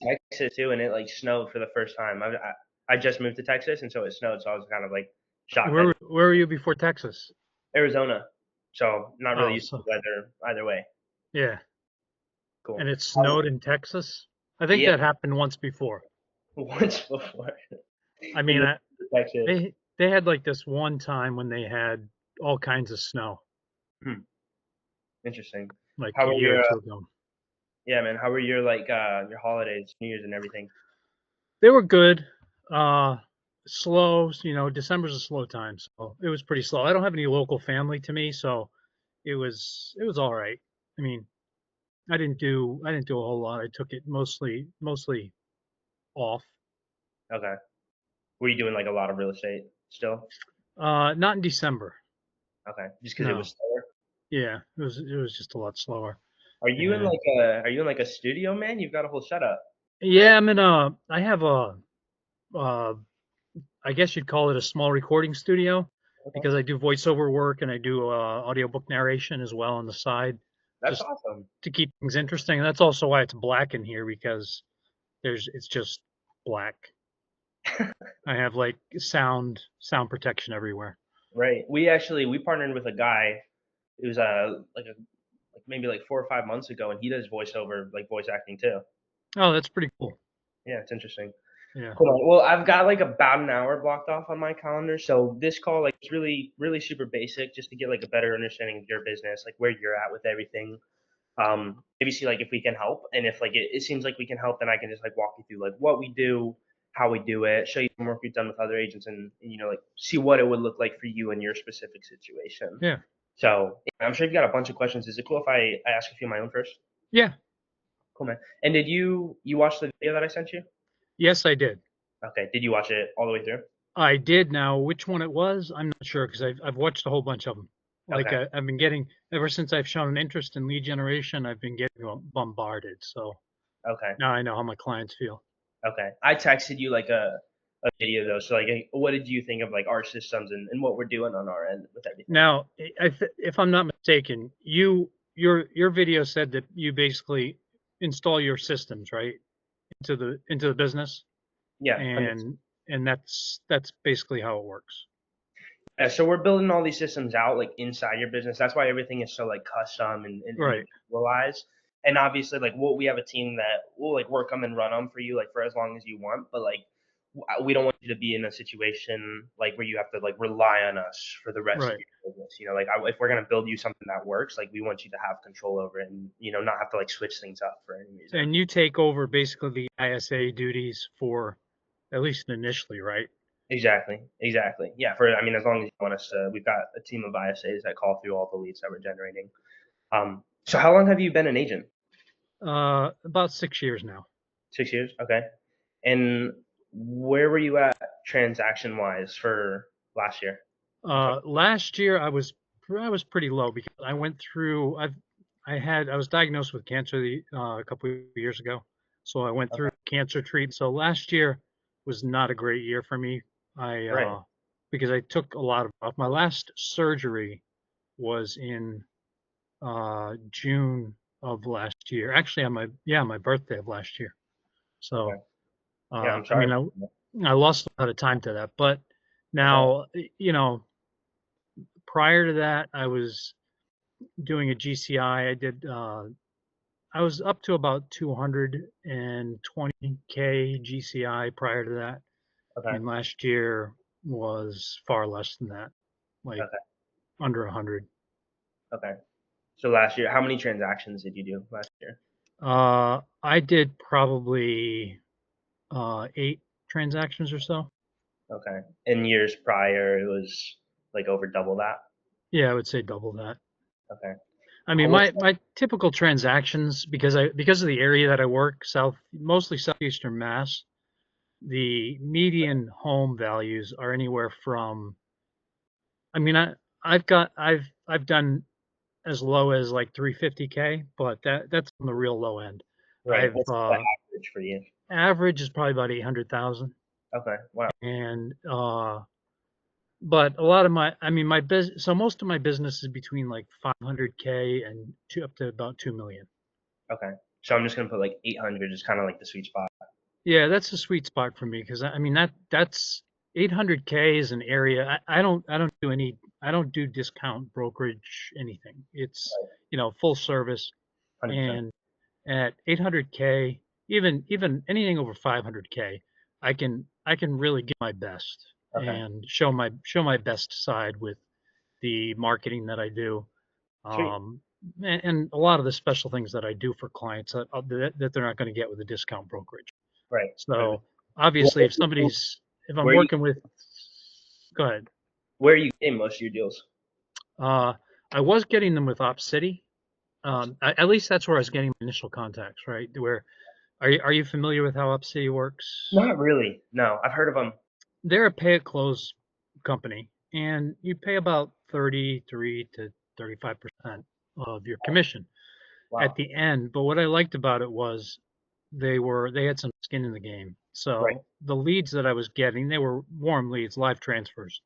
Texas too, and it like snowed for the first time. I just moved to Texas, and so it snowed. So I was kind of like shocked that Where were you before Texas? Arizona. So not really Oh, used to so the weather either way. yeah. Cool. And it snowed in Texas? I think Yeah, that happened once before. once before I we mean, moved to Texas. they had like this one time when they had all kinds of snow, Hmm, interesting. like How a were year or your two ago. yeah, man? How were your like your holidays, New Year's, and everything? They were good. Uh, Slow, December's a slow time, so it was pretty slow. I don't have any local family to me, so it was all right. I mean, I didn't do a whole lot. I took it mostly off. Okay. Were you doing like a lot of real estate still? Not in December. Okay, just because it No. was slower. Yeah, it was just a lot slower. And Are you in like a studio, man? You've got a whole setup. yeah, I have uh I guess you'd call it a small recording studio Okay, because I do voiceover work and I do audiobook narration as well on the side, that's just awesome. to keep things interesting. And that's also why it's black in here because it's just black. I have like sound protection everywhere. Right. We partnered with a guy. It was like maybe like 4 or 5 months ago, and he does voiceover, like voice acting too. Oh, that's pretty cool. Yeah, it's interesting. Yeah. Cool. Well, I've got like about an hour blocked off on my calendar, so this call like is really super basic, just to get like a better understanding of your business, like where you're at with everything. Maybe see like if we can help, and if like it seems like we can help, then I can just like walk you through like what we do, how we do it, show you some work we've done with other agents, and like see what it would look like for you in your specific situation. Yeah. So yeah, I'm sure you've got a bunch of questions. Is it cool if I ask a few of my own first? Yeah. Cool, man. And did you watch the video that I sent you? Yes, I did. Okay. Did you watch it all the way through? I did. Now, which one it was, I'm not sure because I've watched a whole bunch of them. Like Okay. I've been getting ever since I've shown an interest in lead generation, I've been getting bombarded. So Okay. now I know how my clients feel. Okay. I texted you like a video though. So like, what did you think of like our systems and what we're doing on our end with everything? Now, if I'm not mistaken, your video said that you basically install your systems right into the business, Yeah. 100%. and that's basically how it works. Yeah, so we're building all these systems out like inside your business. That's why everything is so like custom and Right. individualized. And obviously, like we have a team that will like work them and run them for you like for as long as you want. But like we don't want you to be in a situation like where you have to like rely on us for the rest of Right. your business. Like if we're gonna build you something that works, like we want you to have control over it and not have to like switch things up for any reason. And you take over basically the ISA duties for at least initially, right? Exactly. Exactly. Yeah. I mean, as long as you want us to, we've got a team of ISAs that call through all the leads that we're generating. So how long have you been an agent? About 6 years now. 6 years? Okay. And where were you at transaction wise for last year? Last year I was pretty low because I went through I was diagnosed with cancer a couple of years ago, so I went Okay. through cancer treatment. So last year was not a great year for me. I Right. because I took a lot of off. My last surgery was in June of last year. Actually, on my birthday of last year. Okay. So Yeah, I'm I sorry. mean I lost a lot of time to that, but That's all now prior to that, I was doing a GCI. I was up to about 220K GCI prior to that, right. Okay. and last year was far less than that, like Okay. under 100. Okay. So last year, how many transactions did you do last year? I did probably 8 transactions or so. Okay. In years prior, it was like over double that. Yeah, I would say double that. Okay. I mean, What's my typical transactions because of the area that I work, mostly southeastern Mass, the median home values are anywhere from I mean I've done as low as like 350K, but that's on the real low end. right? I've What's the average for you? average is probably about 800,000, Okay. Wow. and but a lot of I mean my business, so most of my business is between like 500K and up to about 2 million. Okay. So I'm just gonna put like 800 is kind of like the sweet spot. Yeah, that's a sweet spot for me because I mean that's 800K is an area I don't do discount brokerage anything. It's full service, 100%. and at 800K, even anything over 500K, I can really give my best Okay. and show my best side with the marketing that I do, Sweet. and a lot of the special things that I do for clients that they're not going to get with a discount brokerage. Right. Right. So Where obviously, are you, if I'm where you working with, go ahead. where are you getting most of your deals? Uh, I was getting them with Op City. At least that's where I was getting my initial contacts, right? Where are you familiar with how Op City works? Not really. No, I've heard of them. They're a pay at close company, and you pay about 33 to 35% of your commission at Wow. the end. But what I liked about it was they had some skin in the game. Right. So the leads that I was getting, they were warm leads, live transfers.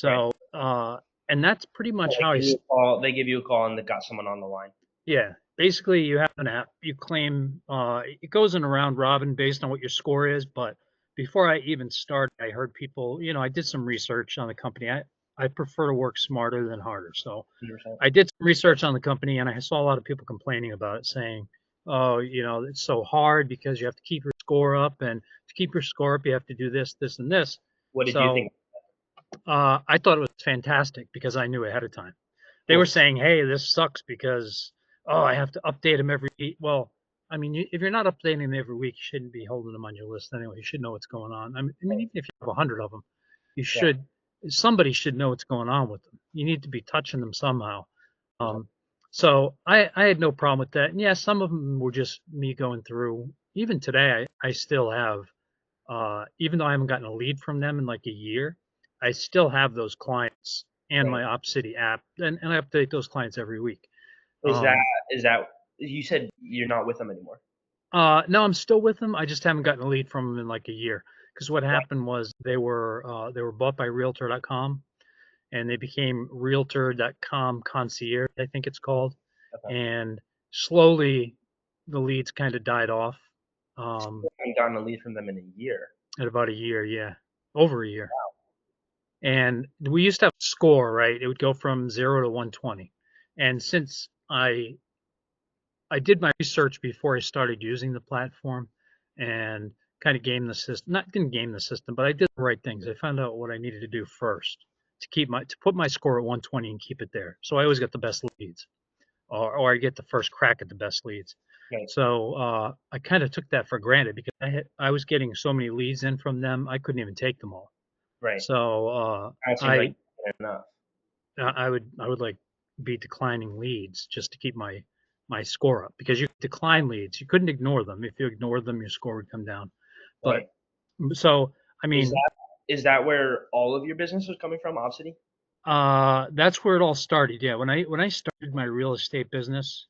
Right. So and that's pretty So much they how give you a call. They give you a call, and they got someone on the line. yeah. Basically, you have an app. You claim it goes in a round robin based on what your score is. But before I even started, I heard people. I did some research on the company. I prefer to work smarter than harder. So 100%. I did some research on the company, and I saw a lot of people complaining about it, saying, "Oh, it's so hard because you have to keep your score up, and to keep your score up, you have to do this, this, and this." What did you So think? I thought it was fantastic because I knew ahead of time. They were Cool. saying, "Hey, this sucks because I have to update them every week." Well, I mean, if you're not updating them every week, you shouldn't be holding them on your list anyway. You should know what's going on. I mean, even if you have 100 of them, you Yeah. should somebody should know what's going on with them. You need to be touching them somehow. Um, so I had no problem with that. And yeah, some of them were just me going through. Even today, I still have, even though I haven't gotten a lead from them in like a year, I still have those clients and Right. my OpCity app, and I update those clients every week. Is that Um, is that you said you're not with them anymore? no, I'm still with them. I just haven't gotten a lead from them in like a year. Because what Right. happened was they were bought by Realtor.com, and they became Realtor.com Concierge, I think it's called. Okay. And slowly, the leads kind of died off I haven't gotten a lead from them in a year. at about a year, yeah, over a year. And we used to have a score, right? It would go from 0 to 120. And since I did my research before I started using the platform and kind of game the system, not didn't game the system, but I did the right things. I found out what I needed to do first to put my score at 120 and keep it there. So I always get the best leads, or I get the first crack at the best leads. Right. So I kind of took that for granted because I was getting so many leads in from them, I couldn't even take them all. Right. So That seems like I enough. I would like be declining leads just to keep my score up because you decline leads. You couldn't ignore them. If you ignored them, your score would come down. But Right. so I Is mean, that is that where all of your business was coming from, Obsidy? that's where it all started. Yeah, when I started my real estate business,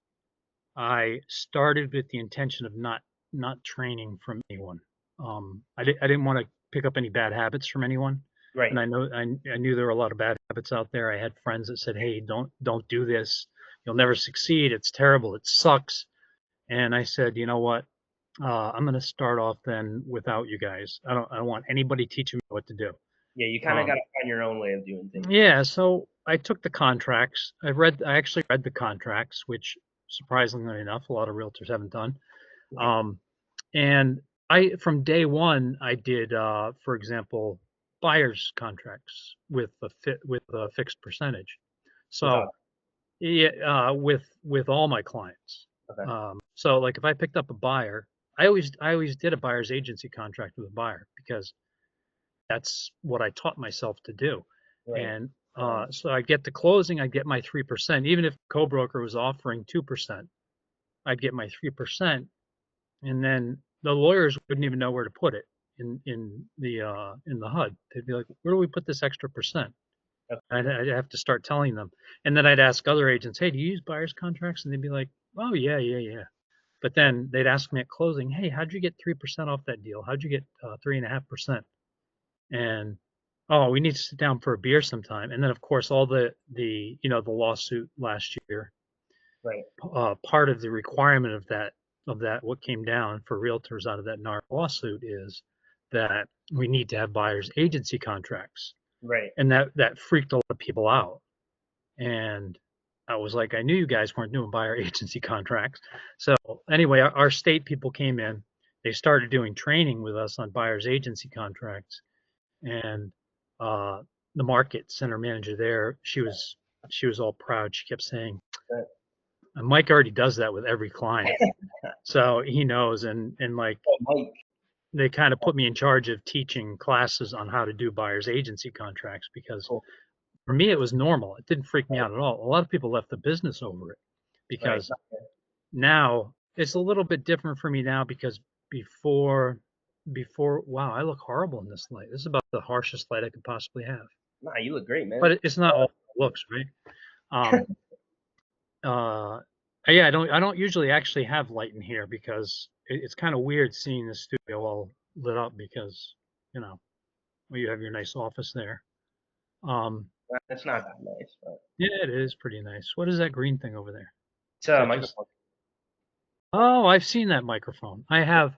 I started with the intention of not training from anyone. I didn't want to pick up any bad habits from anyone, Right. and I knew there were a lot of bad habits out there. I had friends that said, "Hey, don't do this. You'll never succeed. It's terrible. It sucks." And I said, "You know what? I'm going to start off then without you guys. I don't want anybody teaching me what to do." Yeah, you kind of got Um, to find your own way of doing things. yeah, so I took the contracts. I actually read the contracts, which surprisingly enough, a lot of realtors haven't done. Right. Um, and from day one, I did, for example, buyers contracts with a fixed percentage. Without. So yeah, with all my clients. Okay. So like if I picked up a buyer, I always did a buyer's agency contract with a buyer because that's what I taught myself to do. Right. And Um, so I get to closing, I get my 3%. Even if the co-broker was offering 2%, I'd get my 3%, and then the lawyers wouldn't even know where to put it in the HUD. They'd be like, "Where do we put this extra percent?" okay. I'd have to start telling them, and then I'd ask other agents, "Hey, do you use buyers contracts?" And they'd be like, "Oh yeah, yeah, yeah." But Right. then they'd ask me at closing, "Hey, how'd you get 3% off that deal? How'd you get 3.5%?" And oh, we need to sit down for a beer sometime. And then of course all the lawsuit last year. Right. Part of the requirement of that of that, what came down for realtors out of that NAR lawsuit is that we need to have buyer's agency contracts. Right. And that freaked a lot of people out. And I was like, I knew you guys weren't doing buyer agency contracts. So anyway, our state people came in. They started doing training with us on buyer's agency contracts, and uh, the market center manager there, she was all proud. She kept saying, Right. Mike already does that with every client, so he knows. And like Oh, Mike. they kind of put me in charge of teaching classes on how to do buyer's agency contracts because Cool. for me it was normal. It didn't freak me out at all. A lot of people left the business over it Right. because now it's a little bit different for me now because before before wow, I look horrible in this light. This is about the harshest light I could possibly have. Nah, you look great, man. But it's not all looks, right? Um uh yeah, I don't usually actually have light in here because it's kind of weird seeing the studio all lit up because, you know, well, you have your nice office there. Um That's not that nice, but yeah, it is pretty nice. What is that green thing over there? it's Is a that just microphone. Oh, I've seen that microphone. I have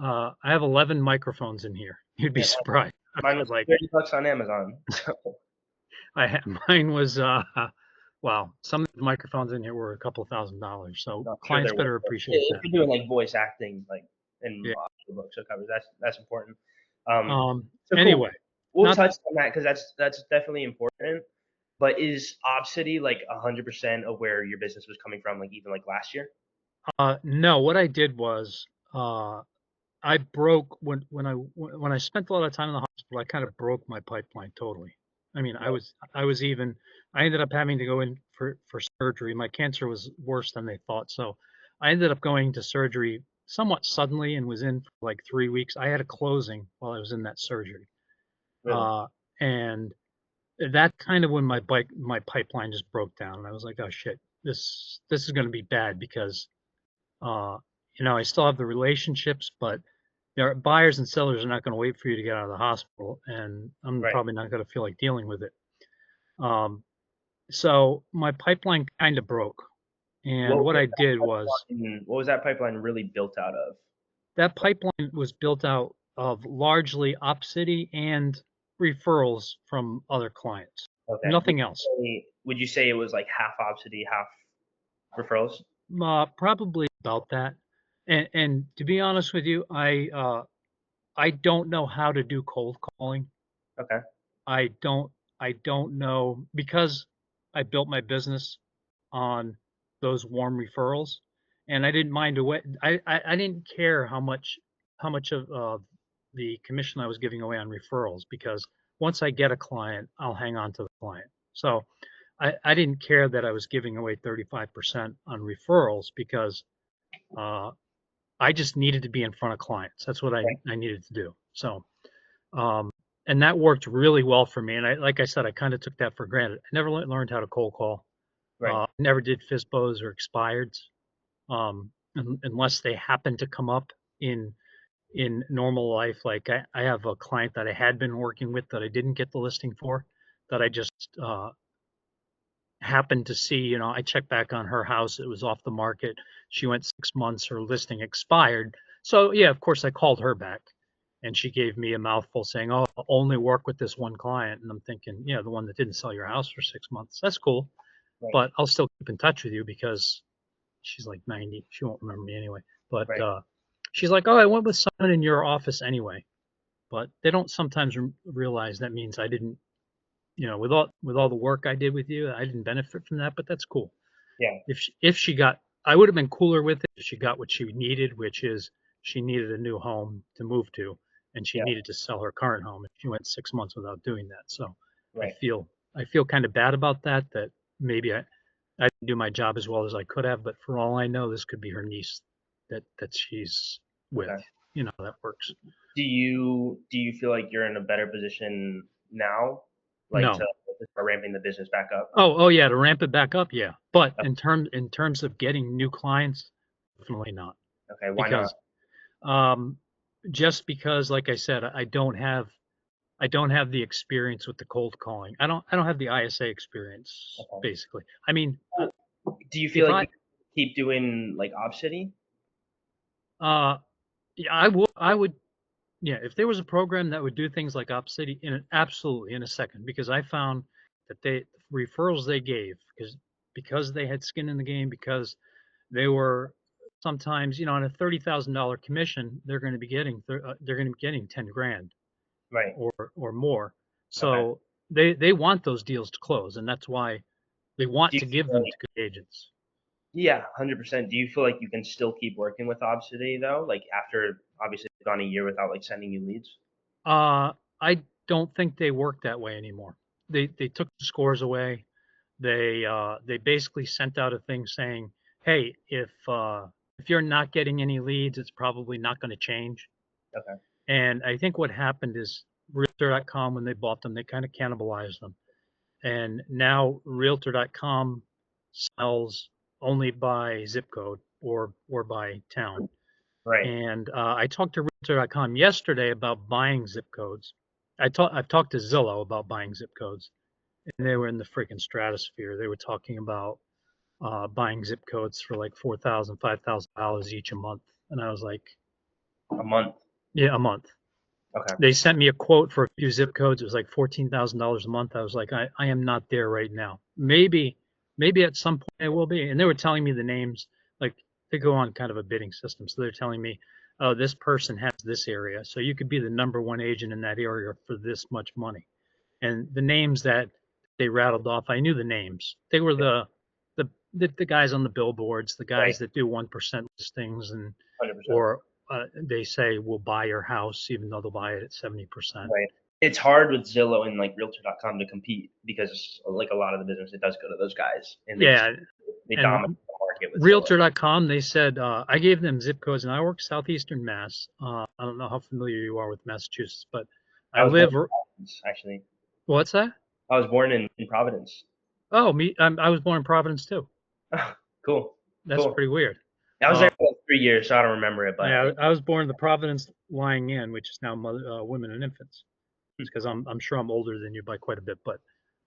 11 microphones in here. You'd be Yeah, surprised. I've mine had was like $30 on Amazon. So I had mine was wow, some of the microphones in here were a couple $1,000. So I'm sure clients they're worth better it. appreciate If that. you're doing like voice acting, like in Yeah. audiobooks or covers, that's important. Um, so cool. Anyway, We'll not touch on that because that's definitely important. But is Obsidy like 100% of where your business was coming from, like even like last year? no, what I did was I broke when I spent a lot of time in the hospital, I kind of broke my pipeline totally. I mean, I Right. was I was even I ended up having to go in for surgery. My cancer was worse than they thought, so I ended up going to surgery somewhat suddenly and was in for like 3 weeks. I had a closing while I was in that surgery, Really? and that kind of when my pipeline just broke down, and I was like, oh shit, this is going to be bad because uh, I still have the relationships, but buyers and sellers are not going to wait for you to get out of the hospital, and I'm Right. probably not going to feel like dealing with it. Um, so my pipeline kind of broke, and What what was I that did was what was that pipeline really built out of? that pipeline was built out of largely Opcity and referrals from other clients. Okay. Nothing else. Would you say it was like half Obsidy, half referrals? Probably about that. And to be honest with you, I don't know how to do cold calling. Okay. I don't I don't know because I built my business on those warm referrals, and I didn't mind away. I didn't care how much of the commission I was giving away on referrals because once I get a client, I'll hang on to the client. So I didn't care that I was giving away 35% on referrals because uh, I just needed to be in front of clients. That's what Right. I needed to do. So um, and that worked really well for me. And like I said, I kind of took that for granted. I never learned how to cold call. Right. Never did FISBOs or expireds, unless they happen to come up in normal life. Like I have a client that I had been working with that I didn't get the listing for, that I just happened to see. I checked back on her house. It was off the market. She went 6 months. Her listing expired. So yeah, of course I called her back, and she gave me a mouthful saying, "Oh, I'll only work with this one client." And I'm thinking, yeah, the one that didn't sell your house for 6 months. That's cool, Right. but I'll still keep in touch with you because she's like 90. She won't remember me anyway. But Right. she's like, "Oh, I went with someone in your office anyway." But they don't sometimes realize that means I didn't, with all the work I did with you, I didn't benefit from that. But that's cool. Yeah. If she got, I would have been cooler with it if she got what she needed, which is she needed a new home to move to, and she Yeah. needed to sell her current home. And she went 6 months without doing that. So I Right. feel I feel kind of bad about that. That maybe I didn't do my job as well as I could have. But for all I know, this could be her niece that she's with. Okay. That works. Do you feel like you're in a better position now, like to No. start ramping the business back up? Oh yeah, to ramp it back up, yeah. But Uh, in terms of getting new clients, definitely not Okay. Why not? because Um, just because, like I said, I don't have the experience with the cold calling. I don't have the ISA experience, Okay. basically. I mean, Well, do you feel if like I you keep doing like Obsidy? Uh, yeah, I would, yeah, if there was a program that would do things like Opcity absolutely in a second, because I found that referrals they gave, because they had skin in the game, because they were sometimes, on a $30,000 commission, they're going to be getting 10 grand Right. or more. Okay. So they want those deals to close, and that's why they want Do you to give feel them like, to good agents. yeah, 100%. Do you feel like you can still keep working with Obsidy though? Like after obviously it's gone a year without like sending you leads? I don't think they work that way anymore. They took the scores away. They basically sent out a thing saying, "Hey, if you're not getting any leads, it's probably not going to change." Okay. And I think what happened is Realtor.com, when they bought them, they kind of cannibalized them. And now Realtor.com sells only by zip code or by town. Right. And I talked to Realtor.com yesterday about buying zip codes. I've talked to Zillow about buying zip codes, and they were in the freaking stratosphere. They were talking about buying zip codes for like $4,000, $5,000 each a month, and I was like, A month. yeah, a month. Okay. They sent me a quote for a few zip codes. It was like $14,000 a month. I was like, I am not there right now. Maybe at some point I will be. And they were telling me the names, like they go on kind of a bidding system. So they're telling me, oh, this person has this area. So you could be the number one agent in that area for this much money. And the names that they rattled off, I knew the names. They were Yeah. the guys on the billboards, the Right. guys that do 1% listings, and 100%. or they say we'll buy your house even though they'll buy it at 70%. Right. It's hard with Zillow and like Realtor.com to compete because like a lot of the business it does go to those guys and Yeah, they and dominate the market with Zillow. Realtor.com, they said I gave them zip codes, and I work southeastern Mass. I don't know how familiar you are with Massachusetts, but I I was born live. in Providence, actually. What's that? I was born in Providence. Oh, I was born in Providence too. Cool. That's Cool. pretty weird. I was Uh, there for like 3 years, so I don't remember it, but yeah, I was born in the Providence lying in, which is now women and infants. It's because I'm sure I'm older than you by quite a bit, but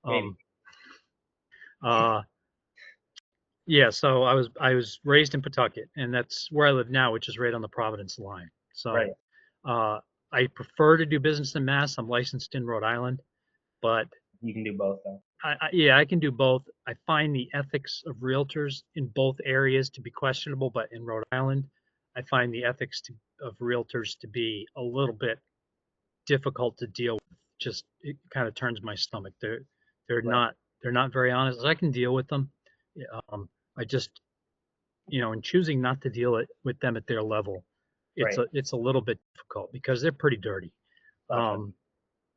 maybe. um, uh, yeah. So I was raised in Pawtucket, and that's where I live now, which is right on the Providence line. Right. So uh, I prefer to do business in Mass. I'm licensed in Rhode Island, but You can do both though. yeah, I can do both. I find the ethics of realtors in both areas to be questionable, but in Rhode Island, I find the ethics of realtors to be a little bit difficult to deal with. Just it kind of turns my stomach. They're Right. not they're not very honest. I can deal with them. I just, in choosing not to deal with them at their level, Right. it's a little bit difficult because they're pretty dirty. Gotcha. Um,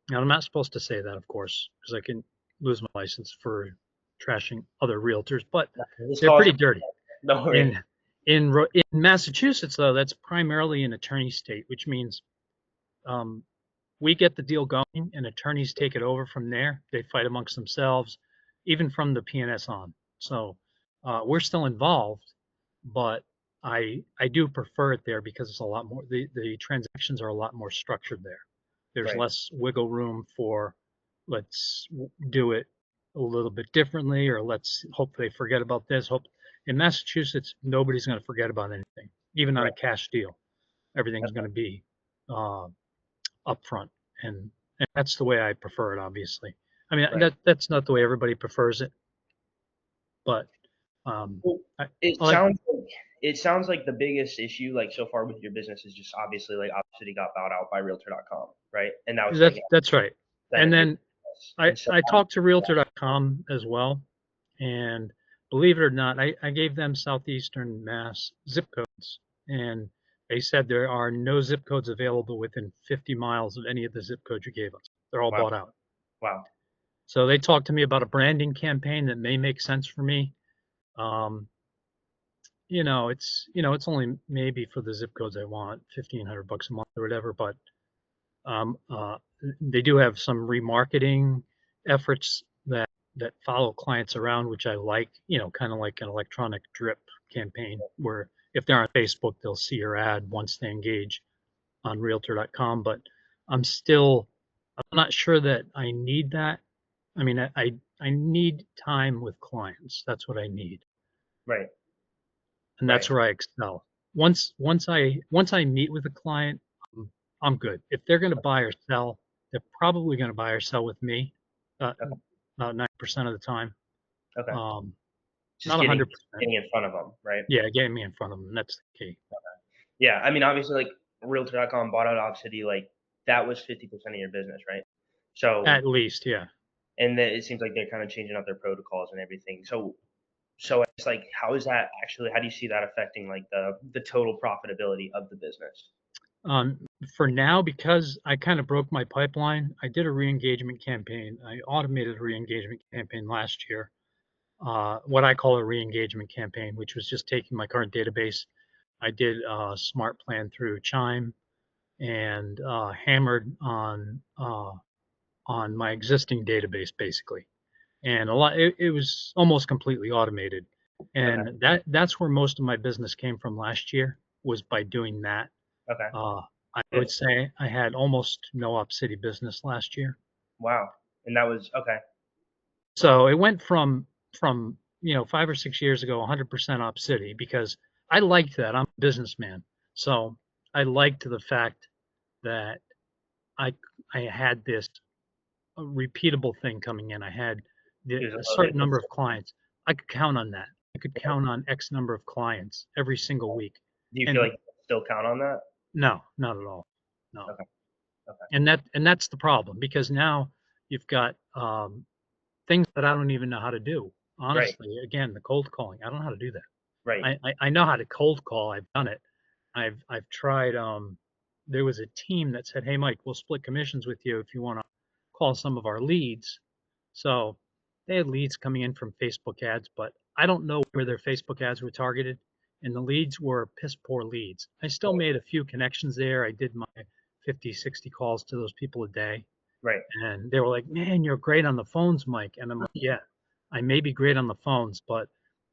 Now, I'm not supposed to say that, of course, because I can lose my license for trashing other realtors, but Just they're call us. pretty dirty. Don't worry. In Massachusetts, though, that's primarily an attorney state, which means um, we get the deal going, and attorneys take it over from there. They fight amongst themselves, even from the PNS on. So we're still involved, but I do prefer it there because it's a lot more. The transactions are a lot more structured there. There's Right. less wiggle room for let's do it a little bit differently, or let's hope they forget about this. Hope in Massachusetts nobody's going to forget about anything, even on Right. a cash deal. Everything's going Okay. to be uh, upfront, and that's the way I prefer it. Obviously, I mean Right. that's not the way everybody prefers it, but um, Well, I, it I like sounds like it sounds like the biggest issue like so far with your business is just obviously like Opcity got bought out by Realtor.com, right? And now it's taking that's right. percent And of your then business. I And so I talked to Realtor.com as well, and believe it or not, I gave them Southeastern Mass zip codes, and they said there are no zip codes available within 50 miles of any of the zip codes you gave us. They're all wow, bought out. wow, So they talked to me about a branding campaign that may make sense for me. Um, it's only maybe for the zip codes I want, $1,500 a month or whatever, but um, uh, they do have some remarketing efforts that follow clients around, which I like. Kind of like an electronic drip campaign, where if they're on Facebook, they'll see your ad once they engage on Realtor.com. But I'm not sure that I need that. I mean, I need time with clients. That's what I need, right, and that's right. where I excel. once I meet with a client, I'm good. If they're going to buy or sell, they're probably going to buy or sell with me, uh, Okay. about 90% of the time. Okay. Um, Just Not 100%. getting in front of them, right? Yeah, getting me in front of them. That's the key. Yeah. I mean, obviously, like Realtor.com bought out Obsidy, like that was 50% of your business, right? So, At least, yeah. and then it seems like they're kind of changing up their protocols and everything. So it's like, how is that actually? How do you see that affecting like the total profitability of the business? Um, for now, because I kind of broke my pipeline, I did a re-engagement campaign. I automated a re-engagement campaign last year. What I call a re-engagement campaign, which was just taking my current database. I did a smart plan through Chime and hammered on my existing database basically. And a lot it was almost completely automated. Okay. And that's where most of my business came from last year was by doing that. Okay. Uh, I Yeah. would say I had almost no Up City business last year. Wow. And that was okay. So it went from 5 or 6 years ago 100% Op City because I liked that. I'm a businessman, so I liked the fact that I I had this a repeatable thing coming in. I had It was a a little certain bit number of clients. I could count on that. I could count on X number of clients every single week. do you feel And like you still count on that? no, not at all. No. Okay. Okay. And that's the problem because now you've got things that I don't even know how to do. Right. Honestly, again, the cold calling, I don't know how to do that. Right. I know how to cold call. I've done it. I've tried. There was a team that said, "Hey, Mike, we'll split commissions with you if you want to call some of our leads." So they had leads coming in from Facebook ads, but I don't know where their Facebook ads were targeted, and the leads were piss poor leads. I still Right. made a few connections there. I did my 50, 60 calls to those people a day. Right. And they were like, "Man, you're great on the phones, Mike." And I'm like, "Yeah, I may be great on the phones, but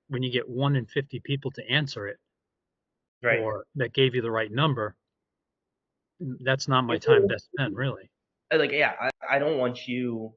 when you get 1 in 50 people to answer it Right. or that gave you the right number, that's not my time best spent, really." Like, yeah, I don't want you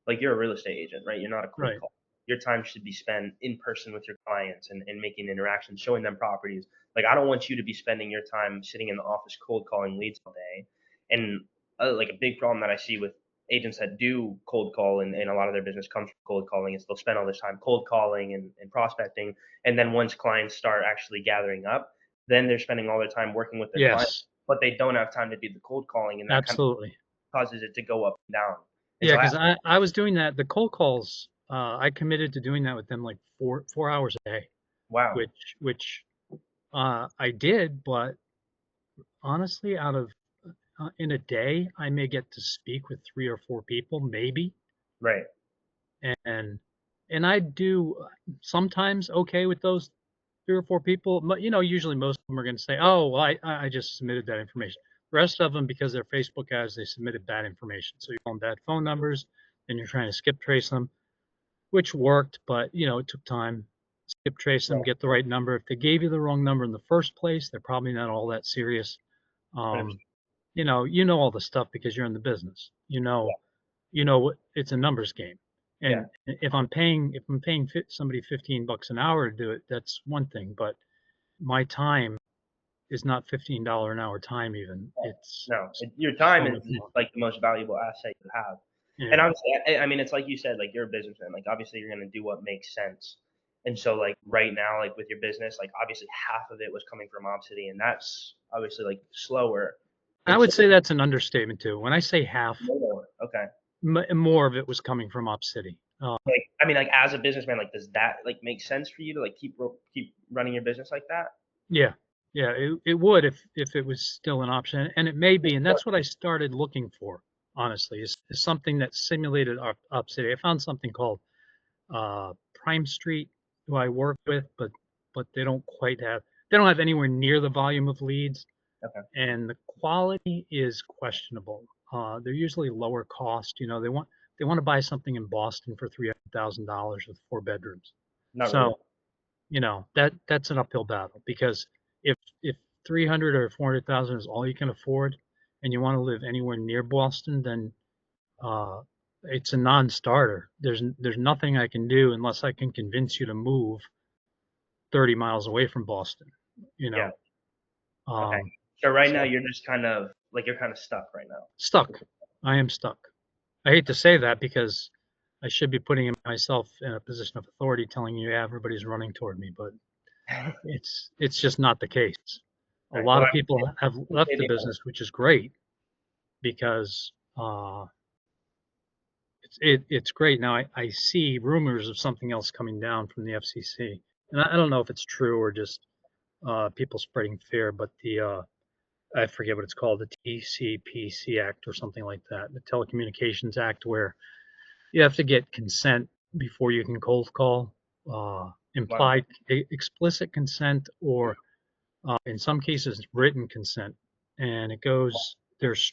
like you're a real estate agent, right? You're not a cold Right. call. Your time should be spent in person with your clients and making interactions, showing them properties. Like I don't want you to be spending your time sitting in the office cold calling leads all day. And like a big problem that I see with agents that do cold call and a lot of their business comes from cold calling is they'll spend all this time cold calling and prospecting. And then once clients start actually gathering up, then they're spending all their time working with their clients, Yes, but they don't have time to do the cold calling and that kind of absolutely. causes it to go up and down. And Yeah, so I because I was doing that. The cold calls, I committed to doing that with them like four hours a day, wow. which I did, but honestly, out of in a day, I may get to speak with 3 or 4 people, maybe. Right. and and I do sometimes okay with those 3 or 4 people. But usually most of them are going to say, "Oh, well, I just submitted that information." The rest of them, because they're Facebook ads, they submitted bad information. So you call them bad phone numbers, and you're trying to skip trace them, which worked, but it took time. Skip trace them, Right. get the right number. If they gave you the wrong number in the first place, they're probably not all that serious. Um, 100%. you know all the stuff because you're in the business. Yeah. It's a numbers game. Yeah. And if I'm paying somebody $15 an hour to do it, that's one thing. But my time is not $15 an hour time even. It's No, your so time much is more. like the most valuable asset you have. And Yeah. obviously, I mean, it's like you said, like you're a businessman. Like obviously, you're gonna do what makes sense. And so, like right now, like with your business, like obviously half of it was coming from Obsidy, and that's obviously like slower. I And so, would say that's an understatement too. When I say half, more. Okay. more of it was coming from Op City. Like I mean, like as a businessman, like does that like make sense for you to like keep running your business like that? Yeah. Yeah, it would if it was still an option, and it may be, and that's what I started looking for, honestly, is something that simulated Op City. I found something called Prime Street, who I work with, but they don't have anywhere near the volume of leads, Okay. and the quality is questionable. They're usually lower cost. They want to buy something in Boston for $300,000 with 4 bedrooms. Not really. So that's an uphill battle because if 300 or 400,000 is all you can afford, and you want to live anywhere near Boston, then uh, it's a non-starter. There's nothing I can do unless I can convince you to move 30 miles away from Boston. You Yeah. know. Okay. Um, So right now so you're just kind of like you're kind of stuck right now. stuck. I am stuck. I hate to say that because I should be putting myself in a position of authority, telling you, yeah, everybody's running toward me, but it's just not the case. A Right. lot Well, of people have I left say the the business, which is great because it's great. Now I see rumors of something else coming down from the FCC, and I don't know if it's true or just people spreading fear, but the I forget what it's called, the TCPC Act or something like that, the Telecommunications Act, where you have to get consent before you can cold call, wow. implied explicit consent, or in some cases written consent, and it goes. There's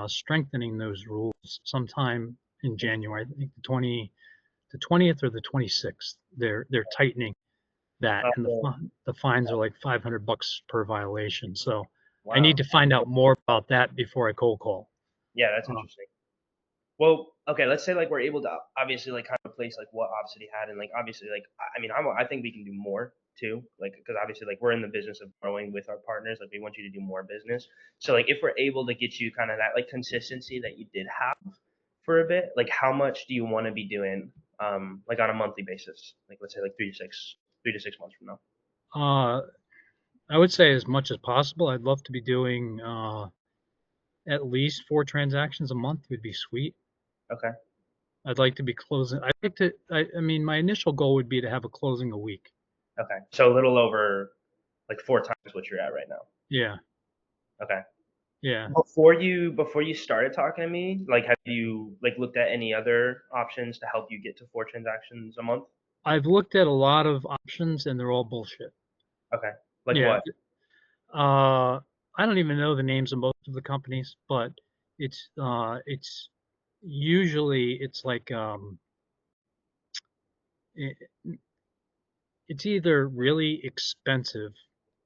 strengthening those rules sometime in January. I think the 20th or the 26th. They're tightening that, and Well, the fines are like $500 per violation. So I need wow. to find out more about that before I cold call. Yeah, that's Uh, interesting. Well, okay, let's say like we're able to obviously like kind of replace like what Obsidy had, and like obviously like I mean I think we can do more too, like because obviously like we're in the business of growing with our partners, like we want you to do more business. So like if we're able to get you kind of that like consistency that you did have for a bit, like how much do you want to be doing like on a monthly basis? Like let's say like 3 to 6 months from now. uh, I would say as much as possible. I'd love to be doing at least 4 transactions a month would be sweet. Okay. I'd like to be closing. I'd like to. I mean, my initial goal would be to have a closing a week. Okay. So a little over like 4 times what you're at right now. Yeah, Okay. yeah. Before you started talking to me, like have you like looked at any other options to help you get to 4 transactions a month? I've looked at a lot of options and they're all bullshit. Okay. Like Yeah. what? I don't even know the names of most of the companies, but it's usually it's like it, it's either really expensive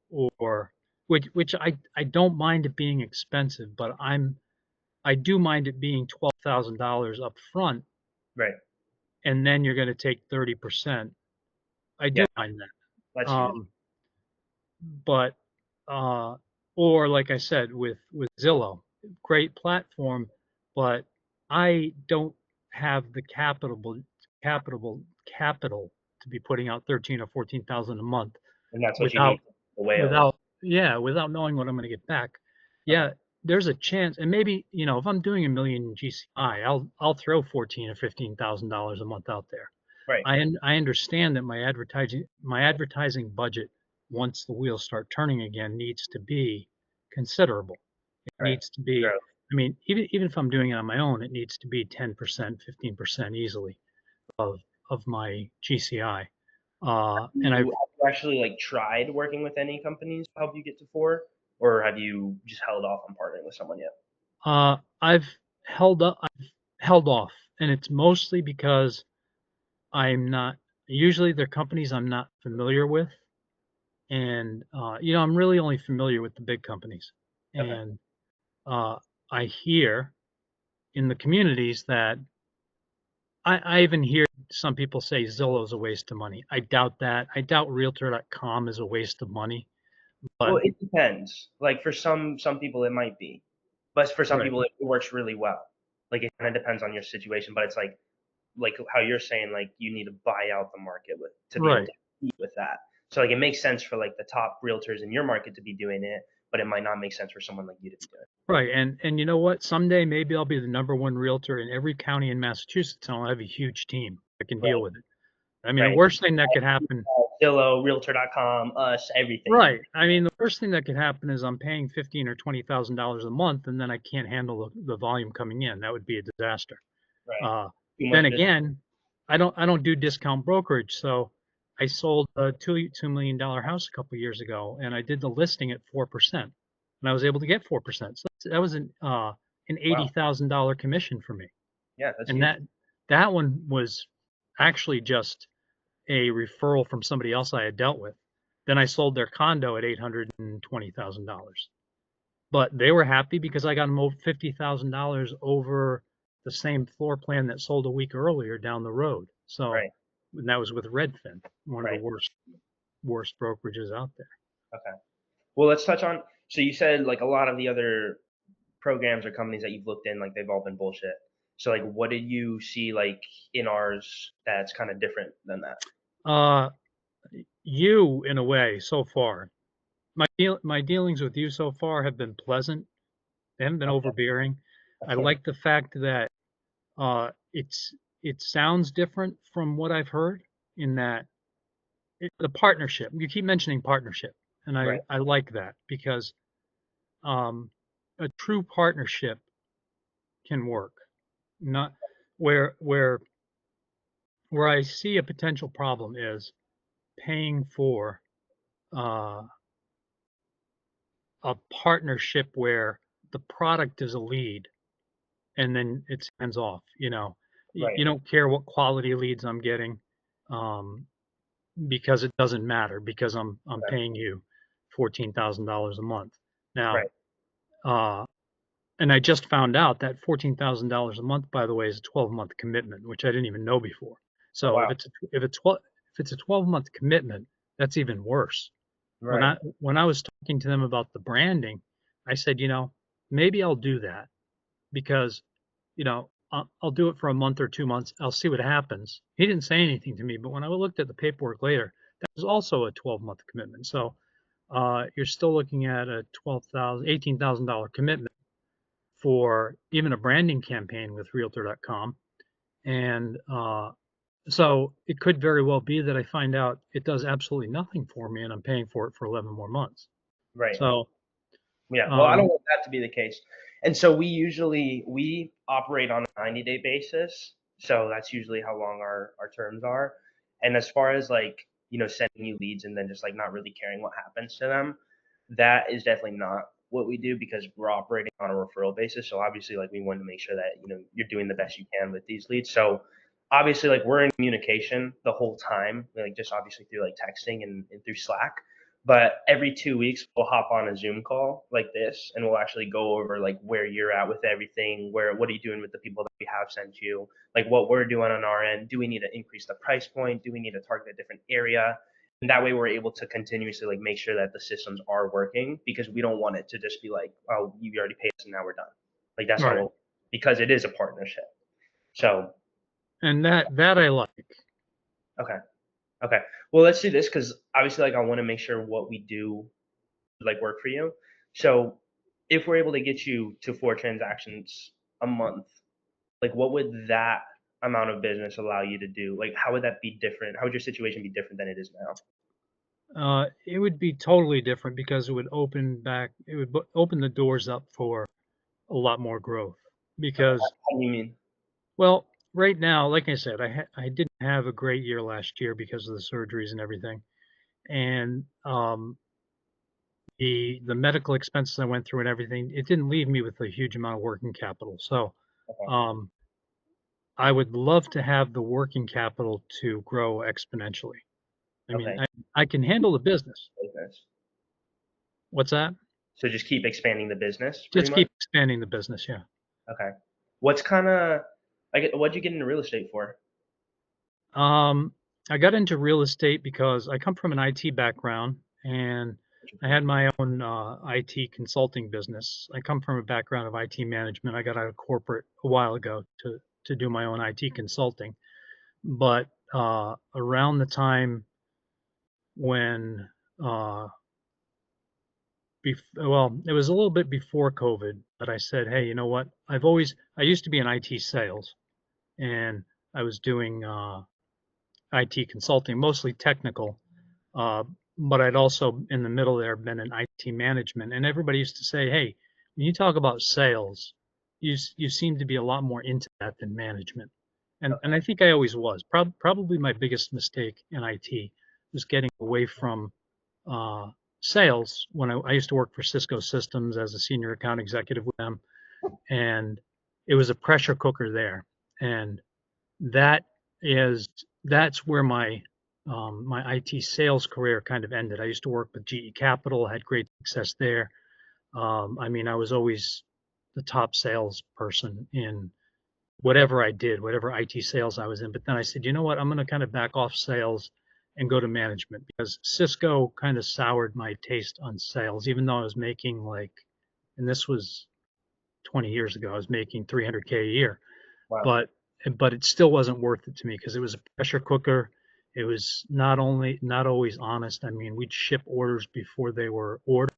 or which I don't mind it being expensive, but I do mind it being $12,000 up front, Right. and then you're going to take 30%. I Yeah, do mind that. that's huge. But or like I said with Zillow, great platform, but I don't have the capital capital to be putting out 13 or 14,000 a month And that's what you need without the whales. without knowing what I'm going to get back. Okay. Yeah, there's a chance, and maybe if I'm doing a million in GCI, I'll throw 14 or $15,000 a month out there. Right. I understand that my advertising budget, once the wheels start turning again, needs to be considerable. It Right. needs to be. Sure. I mean, even if I'm doing it on my own, it needs to be 10%, 15% easily of my GCI. And I've Have you actually like tried working with any companies to help you get to four, or have you just held off on partnering with someone yet? I've I've held off, and it's mostly because I'm not. Usually, they're companies I'm not familiar with, and I'm really only familiar with the big companies. Okay. And I hear in the communities that I even hear some people say Zillow's a waste of money. I doubt that. I doubt Realtor.com is a waste of money. Well, But it depends. Like for some people it might be, but for some right, people it works really well. Like it kind of depends on your situation, but it's like how you're saying, like you need to buy out the market with to be able right, to compete with that. So like it makes sense for like the top realtors in your market to be doing it, but it might not make sense for someone like you to be doing right. And you know what? Someday maybe I'll be the number one realtor in every county in Massachusetts, and I'll have a huge team that can it. deal with it. I mean, the Right. worst thing that could happen. Zillow, Realtor.com, us, everything. Right. I mean, the worst thing that could happen is I'm paying 15 or $20,000 a month, and then I can't handle the volume coming in. That would be a disaster. Right. Uh, Too then much business. again, I don't do discount brokerage, so I sold a $2 million house a couple years ago, and I did the listing at 4%, and I was able to get 4%. So that was an Wow. $80,000 commission for me, Yeah, that's and huge. that one was actually just a referral from somebody else I had dealt with. Then I sold their condo at $820,000. But they were happy because I got them over $50,000 over the same floor plan that sold a week earlier down the road. So Right. and that was with Redfin, one of the Right. worst brokerages out there. Okay. Well, let's touch on. So you said like a lot of the other programs or companies that you've looked in, like they've all been bullshit. So like, what did you see like in ours that's kind of different than that? Uh, you, in a way, so far, my dealings with you so far have been pleasant. They haven't been Okay. overbearing. I like the fact that it sounds different from what I've heard in that the partnership. You keep mentioning partnership, and Right. I like that because um, a true partnership can work. Not where where where I see a potential problem is paying for uh, a partnership where the product is a lead and then it's hands off. Right. You don't care what quality leads I'm getting, um, because it doesn't matter because I'm Okay. paying you $14,000 a month now. Right. Uh, and I just found out that $14,000 a month, by the way, is a 12-month commitment, which I didn't even know before. Oh So wow. if it's a 12-month commitment, that's even worse. Right. When I was talking to them about the branding, I said, maybe I'll do that because, I'll do it for a month or 2 months. I'll see what happens. He didn't say anything to me, but when I looked at the paperwork later, that was also a 12-month commitment. So you're still looking at a $18,000 commitment for even a branding campaign with Realtor.com. And so it could very well be that I find out it does absolutely nothing for me and I'm paying for it for 11 more months. Right. So, Yeah, well, I don't um, want that to be the case. And so we operate on a 90-day basis. So that's usually how long our terms are. And as far as like, sending you leads and then just like not really caring what happens to them, that is definitely not what we do because we're operating on a referral basis. So obviously like we want to make sure that, you're doing the best you can with these leads. So obviously like we're in communication the whole time, like just obviously through like texting and through Slack. But every 2 weeks, we'll hop on a Zoom call like this, and we'll actually go over like where you're at with everything. What are you doing with the people that we have sent you? Like what we're doing on our end. Do we need to increase the price point? Do we need to target a different area? And that way, we're able to continuously like make sure that the systems are working because we don't want it to just be like, oh, you already paid us and now we're done. Like that's not right. what because it is a partnership. So And that I like. okay, okay. Well, let's do this because obviously, like I want to make sure what we do like work for you. So if we're able to get you to 4 transactions a month, like what would that amount of business allow you to do? Like how would that be different? How would your situation be different than it is now? It would be totally different because it would open the doors up for a lot more growth. Okay, Because, how do you mean? well, right now, like I said, I didn't have a great year last year because of the surgeries and everything. And the medical expenses I went through and everything, it didn't leave me with a huge amount of working capital. So Okay, um, I would love to have the working capital to grow exponentially. I mean, okay, I can handle the business. business. What's that? So just keep expanding the business, pretty Just much. keep expanding the business. Yeah. Okay. What's kind of like what'd you get into real estate for? Um, I got into real estate because I come from an IT background and I had my own IT consulting business. I come from a background of IT management. I got out of corporate a while ago to do my own IT consulting. But around the time when, well, it was a little bit before COVID, but I said, hey, you know what? I used to be in IT sales and I was doing IT consulting, mostly technical. Uh, but I'd also, in the middle there, been in IT management. And everybody used to say, hey, when you talk about sales, you seem to be a lot more into that than management. And I think I always was. Probably my biggest mistake in IT was getting away from uh, sales when I used to work for Cisco Systems as a senior account executive with them. And it was a pressure cooker there. And that is that's where my IT sales career kind of ended. I used to work with GE Capital, had great success there. I mean, I was always the top salesperson in whatever I did, whatever IT sales I was in. But then I said, you know what? I'm going to kind of back off sales and go to management, because Cisco kind of soured my taste on sales, even though I was making like, and this was 20 years ago, I was making 300K a year, Wow. but it still wasn't worth it to me because it was a pressure cooker. It was not always honest. I mean, we'd ship orders before they were ordered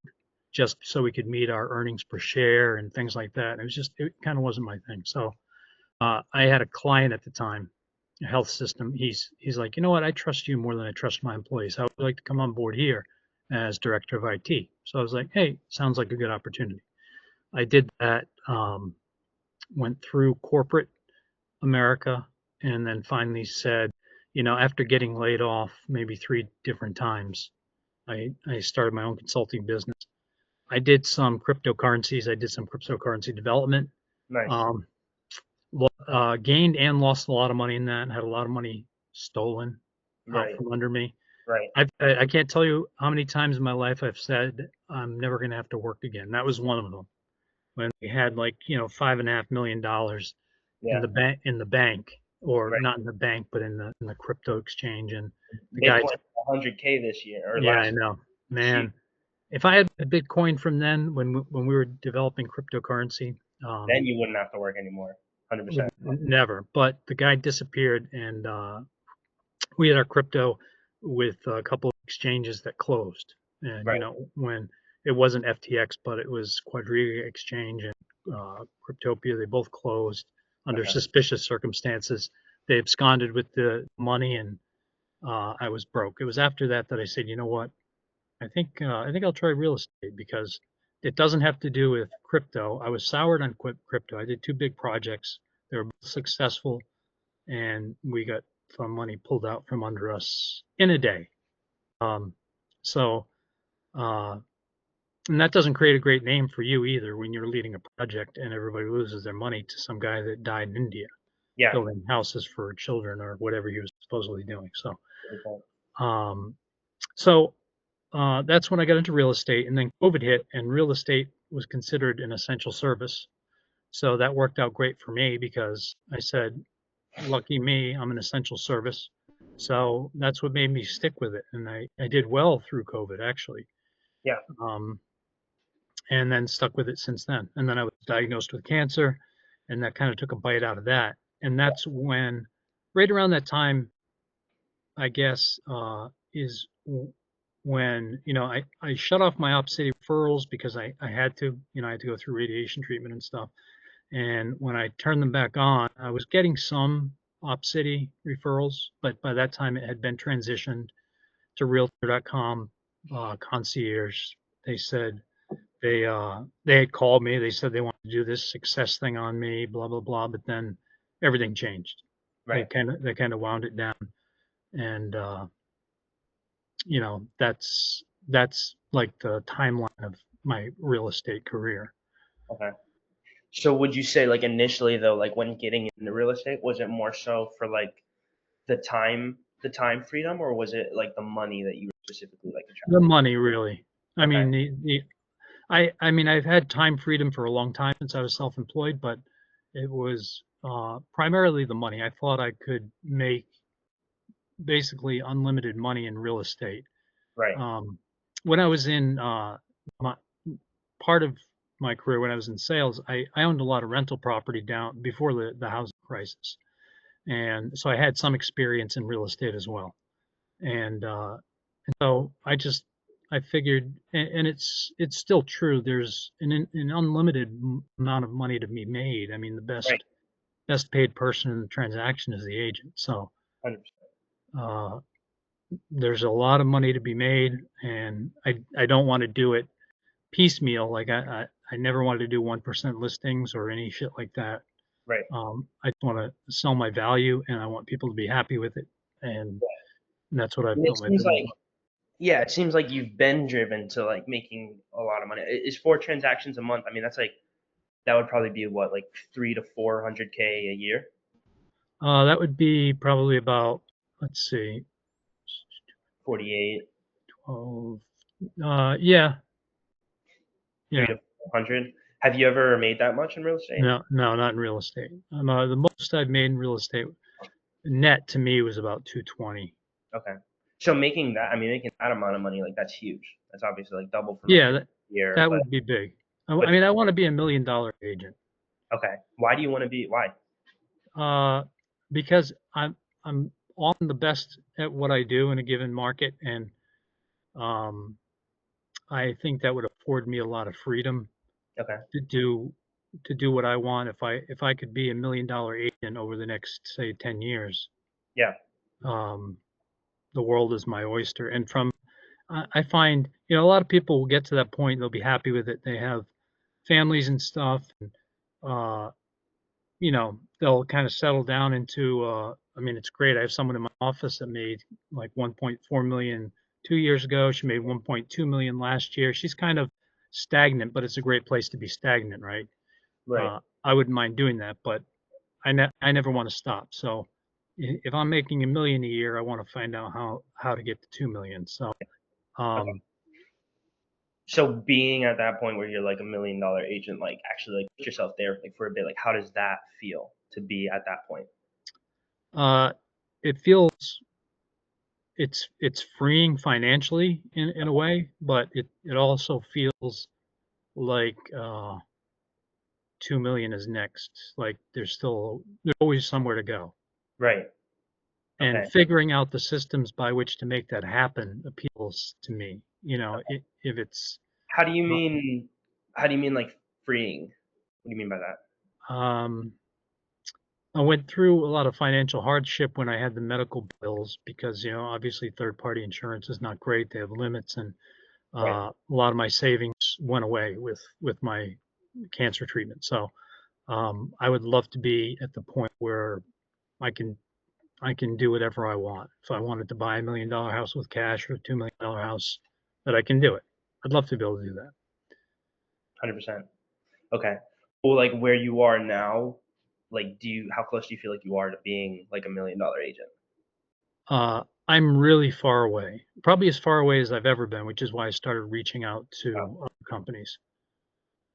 just so we could meet our earnings per share and things like that. It kind of wasn't my thing. So I had a client at the time, a health system. He's like, you know what? I trust you more than I trust my employees. How would you like to come on board here as director of IT? So I was like, hey, sounds like a good opportunity. I did that. Went through corporate America, and then finally said, after getting laid off maybe 3 different times, I started my own consulting business. I did some cryptocurrencies. I did some cryptocurrency development. Nice. Um, Gained and lost a lot of money in that. Had a lot of money stolen out Right. from under me. Right. I can't tell you how many times in my life I've said I'm never going to have to work again. That was one of them. When we had like $5.5 million Yeah. in the bank, or Right. not in the bank, but in the crypto exchange, and the guys. Bitcoin 100K this year or Yeah, I last know, year. man. If I had a Bitcoin from then, when we were developing cryptocurrency, Then you wouldn't have to work anymore. 100%. never. But the guy disappeared, and we had our crypto with a couple of exchanges that closed. And Right. when it wasn't FTX, but it was Quadriga Exchange and Cryptopia, they both closed under Okay. suspicious circumstances. They absconded with the money, and I was broke. It was after that that I said, you know what? I think I'll try real estate, because it doesn't have to do with crypto. I was soured on crypto. I did 2 big projects. They were both successful, and we got some money pulled out from under us in a day. Um, so, uh, and that doesn't create a great name for you either when you're leading a project and everybody loses their money to some guy that died in India Yeah. building houses for children or whatever he was supposedly doing. Um, so that's when I got into real estate, and then COVID hit, and real estate was considered an essential service. So that worked out great for me, because I said, lucky me, I'm an essential service. So that's what made me stick with it. And I did well through COVID, actually. Yeah. Um, and then stuck with it since then. And then I was diagnosed with cancer, and that kind of took a bite out of that. And that's when, right around that time, I guess, is when, I shut off my Op City referrals because I had to, I had to go through radiation treatment and stuff. And when I turned them back on, I was getting some Op City referrals, but by that time it had been transitioned to Realtor.com concierge. They said they had called me. They said they wanted to do this success thing on me, blah blah blah. But then everything changed. Right. They kind of wound it down, and that's like the timeline of my real estate career. Okay. So would you say like initially though, like when getting into real estate, was it more so for like the time freedom, or was it like the money that you were specifically like The attracted money, really. I to? Okay. mean, I mean, I've had time freedom for a long time since I was self-employed, but it was primarily the money. I thought I could make basically unlimited money in real estate. Right. Um, when I was in my, part of my career, when I was in sales, I owned a lot of rental property down before the housing crisis, and so I had some experience in real estate as well. And so I figured, and it's still true. There's an unlimited amount of money to be made. I mean, the Right. best paid person in the transaction is the agent. So 100%. uh, there's a lot of money to be made, and I don't want to do it piecemeal. Like I never wanted to do 1% listings or any shit like that. Right. I just want to sell my value, and I want people to be happy with it, and that's what I've And it built my seems business like, yeah, it seems like you've been driven to like making a lot of money. Is 4 transactions a month? I mean, that's like that would probably be what, like 300 to 400K a year. That would be probably about, let's see, 48, 12. Yeah, three yeah. to 400. Have you ever made that much in real estate? No, no, not in real estate. The most I've made in real estate net to me was about 220. Okay. So making that, I mean, making that amount of money, like that's huge. That's obviously like double from like Yeah, your year, that but would be big. but I mean, I want to be $1 million agent. okay. Why do you want to be? Why? Uh, because I'm on the best at what I do in a given market, and um, I think that would afford me a lot of freedom Okay. to do what I want. If I could be $1 million agent over the next, say, 10 years, Yeah. um, the world is my oyster. And I find, a lot of people will get to that point, they'll be happy with it. They have families and stuff, and uh, they'll kind of settle down into, I mean, it's great. I have someone in my office that made like 1.4 million 2 years ago. She made 1.2 million last year. She's kind of stagnant, but it's a great place to be stagnant, right? Right. I wouldn't mind doing that, but I never want to stop. So if I'm making 1 million a year, I want to find out how to get to 2 million. So Okay. um, So being at that point where you're like $1 million agent, like actually like put yourself there like for a bit, like how does that feel to be at that point? uh, it feels it's freeing financially in a way, but it also feels like 2 million is next. Like there's always somewhere to go. Right. And Okay. figuring out the systems by which to make that happen appeals to me. If it's How do you mean? How do you mean like freeing? What do you mean by that? um, I went through a lot of financial hardship when I had the medical bills because obviously third party insurance is not great. They have limits, and Right. a lot of my savings went away with my cancer treatment. So I would love to be at the point where I can I can do whatever I want. If I wanted to buy $1 million house with cash or a $2 million house, that I can do it. I'd love to be able to do that. 100%. Okay. Well, like where you are now, like how close do you feel like you are to being like $1 million agent? I'm really far away, probably as far away as I've ever been, which is why I started reaching out Oh, to other companies.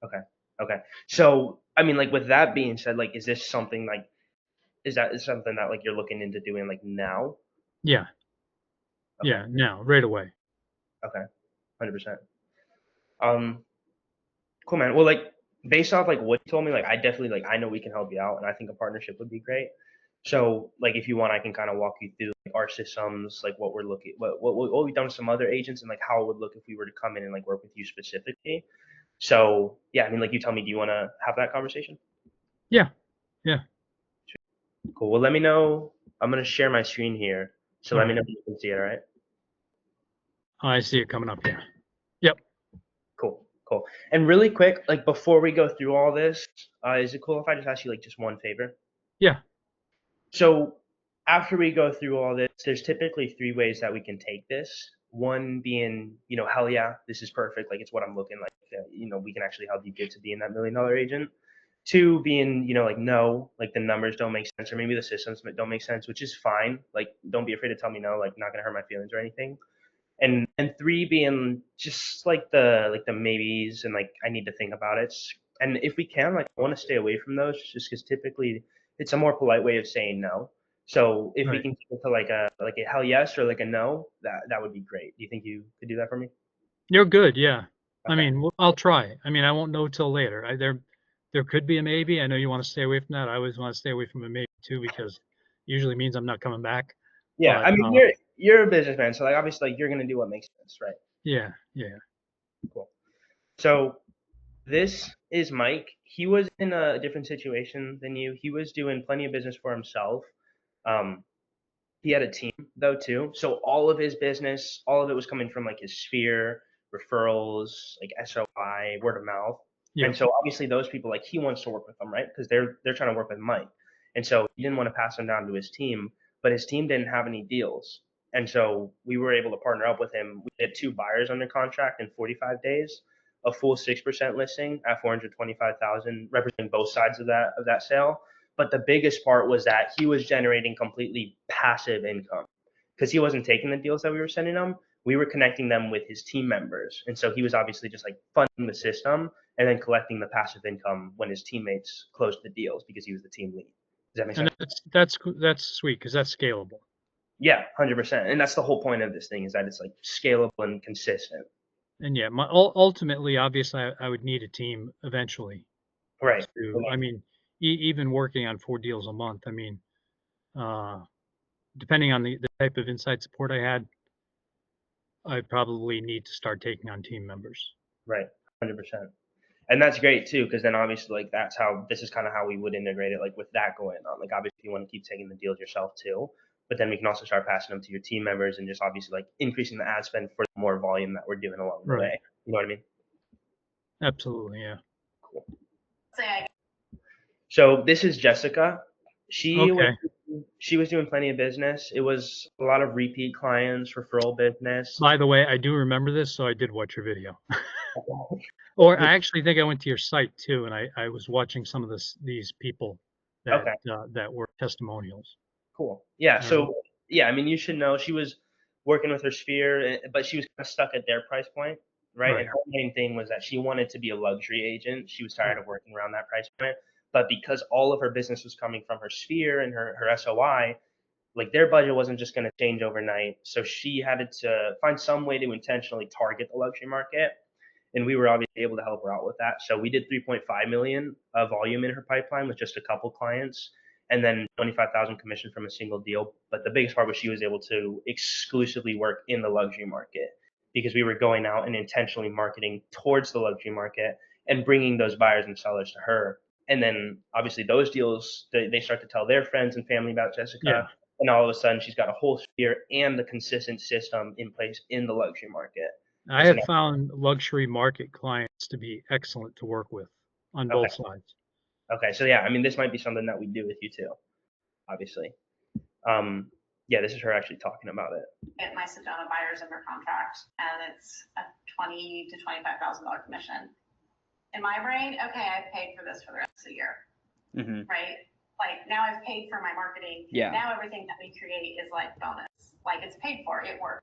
okay. Okay. So, I mean, like with that being said, like, is this something like, is something that like you're looking into doing like now? Yeah, Okay. yeah, now, right away. Okay. 100%. Um, cool, man. Well, like based off like what you told me, like I definitely like I know we can help you out, and I think a partnership would be great. So, like if you want, I can kind of walk you through like, our systems, like what we're looking, what we've done with some other agents, and like how it would look if we were to come in and like work with you specifically. So, yeah, I mean, like you tell me, do you want to have that conversation? Yeah, yeah. Cool. Well, let me know. I'm gonna share my screen here, so All let me right. know if you can see it. All right. I see it coming up. Yeah. Yep. Cool. Cool. And really quick, like before we go through all this, is it cool if I just ask you like just one favor? Yeah. So after we go through all this, there's typically three ways that we can take this. One being, hell yeah, this is perfect. Like it's what I'm looking like. We can actually help you get to being that $1 million agent. Two being, like no, like the numbers don't make sense, or maybe the systems don't make sense, which is fine. Like don't be afraid to tell me no. Like not gonna hurt my feelings or anything. And three being just like the maybes and like I need to think about it. And if we can, like I want to stay away from those just because typically it's a more polite way of saying no. So if we Right. can keep it to like a hell yes or like a no, that would be great. Do you think you could do that for me? You're good. Yeah. I Okay. mean, I'll try. I mean, I won't know till later. There could be a maybe. I know you want to stay away from that. I always want to stay away from a maybe too because usually means I'm not coming back. Yeah, But I mean you're a businessman, so like obviously like you're gonna do what makes sense, right? yeah, yeah. Cool. So this is Mike. He was in a different situation than you. He was doing plenty of business for himself. Um, he had a team though too. So all of his business, all of it was coming from like his sphere, referrals, like SOI, word of mouth. And Yep. so obviously those people like he wants to work with them, right? Because they're trying to work with Mike. And so he didn't want to pass them down to his team, but his team didn't have any deals. And so we were able to partner up with him. We had two buyers under contract in 45 days, a full 6% listing at 425,000, representing both sides of that sale. But the biggest part was that he was generating completely passive income because he wasn't taking the deals that we were sending him. We were connecting them with his team members. And so he was obviously just like funding the system and then collecting the passive income when his teammates closed the deals because he was the team lead. Does that make And sense? that's sweet because that's scalable. Yeah, 100%. And that's the whole point of this thing is that it's like scalable and consistent. And yeah, ultimately, obviously, I would need a team eventually Right. to, I mean, even working on 4 deals a month, I mean, uh, depending on the type of inside support I had, I probably need to start taking on team members. Right. 100%. And that's great too, because then obviously like that's how this is kind of how we would integrate it, like with that going on. Like obviously you want to keep taking the deals yourself too, but then we can also start passing them to your team members and just obviously like increasing the ad spend for the more volume that we're doing along the Right. way. You know what I mean? Absolutely. Yeah. Cool. So this is Jessica. She was Okay. she was doing plenty of business. It was a lot of repeat clients, referral business. By the way, I do remember this, so I did watch your video. Or I actually think I went to your site too, and I was watching some of these people Okay. that were testimonials. Cool. Yeah. All right. So yeah, I mean, you should know she was working with her sphere, but she was kind of stuck at their price point, right? And Right. her main thing was that she wanted to be a luxury agent. She was tired Right. of working around that price point, but because all of her business was coming from her sphere and her SOI, like their budget wasn't just going to change overnight. So she had to find some way to intentionally target the luxury market, and we were obviously able to help her out with that. So we did 3.5 million of volume in her pipeline with just a couple clients, and then 25,000 commission from a single deal. But the biggest part was she was able to exclusively work in the luxury market because we were going out and intentionally marketing towards the luxury market and bringing those buyers and sellers to her. And then obviously those deals, they start to tell their friends and family about Jessica. Yeah. And all of a sudden she's got a whole sphere and the consistent system in place in the luxury market. I And so have now, found luxury market clients to be excellent to work with on okay, both sides. okay. So yeah, I mean, this might be something that we do with you too, obviously. Um, yeah, this is her actually talking about it. Get my Sedona buyers under contract, and it's a $20,000 to $25,000 commission. In my brain, okay, I've paid for this for the rest of the year, right? Like now I've paid for my marketing. Yeah. Now everything that we create is like bonus, like it's paid for, it works.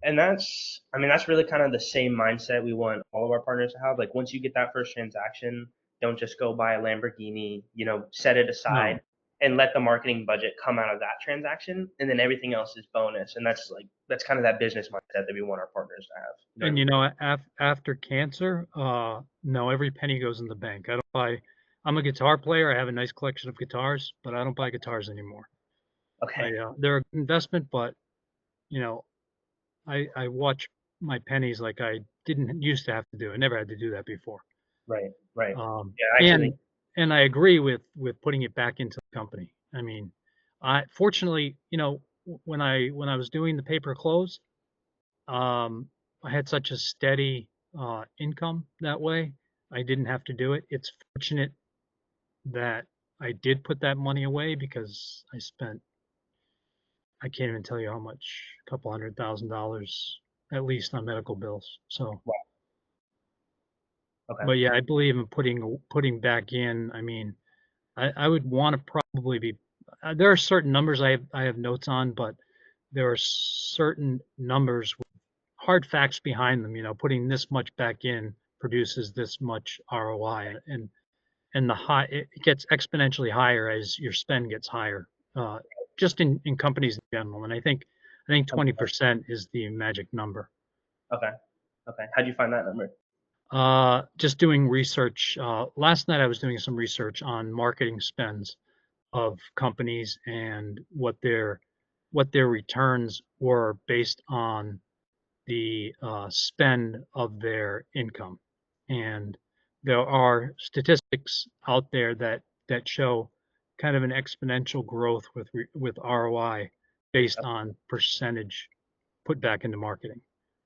And that's, I mean, that's really kind of the same mindset we want all of our partners to have. Like once you get that first transaction, don't just go buy a Lamborghini, set it No. aside and let the marketing budget come out of that transaction. And then everything else is bonus. And that's kind of that business mindset that we want our partners to have. You know what I And mean? after cancer, no, every penny goes in the bank. I don't buy. I'm a guitar player. I have a nice collection of guitars, but I don't buy guitars anymore. Okay. They're an investment, but you know, I watch my pennies like I didn't used to have to do. I never had to do that before. Right. Right. Um, Yeah. Actually, and and I agree with putting it back into the company. I mean, I fortunately, when I was doing the paper clothes, I had such a steady income that way. I didn't have to do it. It's fortunate that I did put that money away because I can't even tell you how much, a couple $100,000 at least on medical bills. So, wow. Okay. but yeah, I believe in putting back in. I mean, I would want to probably be. There are certain numbers I have notes on, but there are certain numbers with hard facts behind them. Putting this much back in produces this much ROI, and it gets exponentially higher as your spend gets higher. Uh, just in companies in general, and I think 20% is the magic number. Okay. Okay. How'd you find that number? Just doing research. Last night I was doing some research on marketing spends of companies and what their returns were based on the spend of their income. And there are statistics out there that show kind of an exponential growth with ROI based on percentage put back into marketing.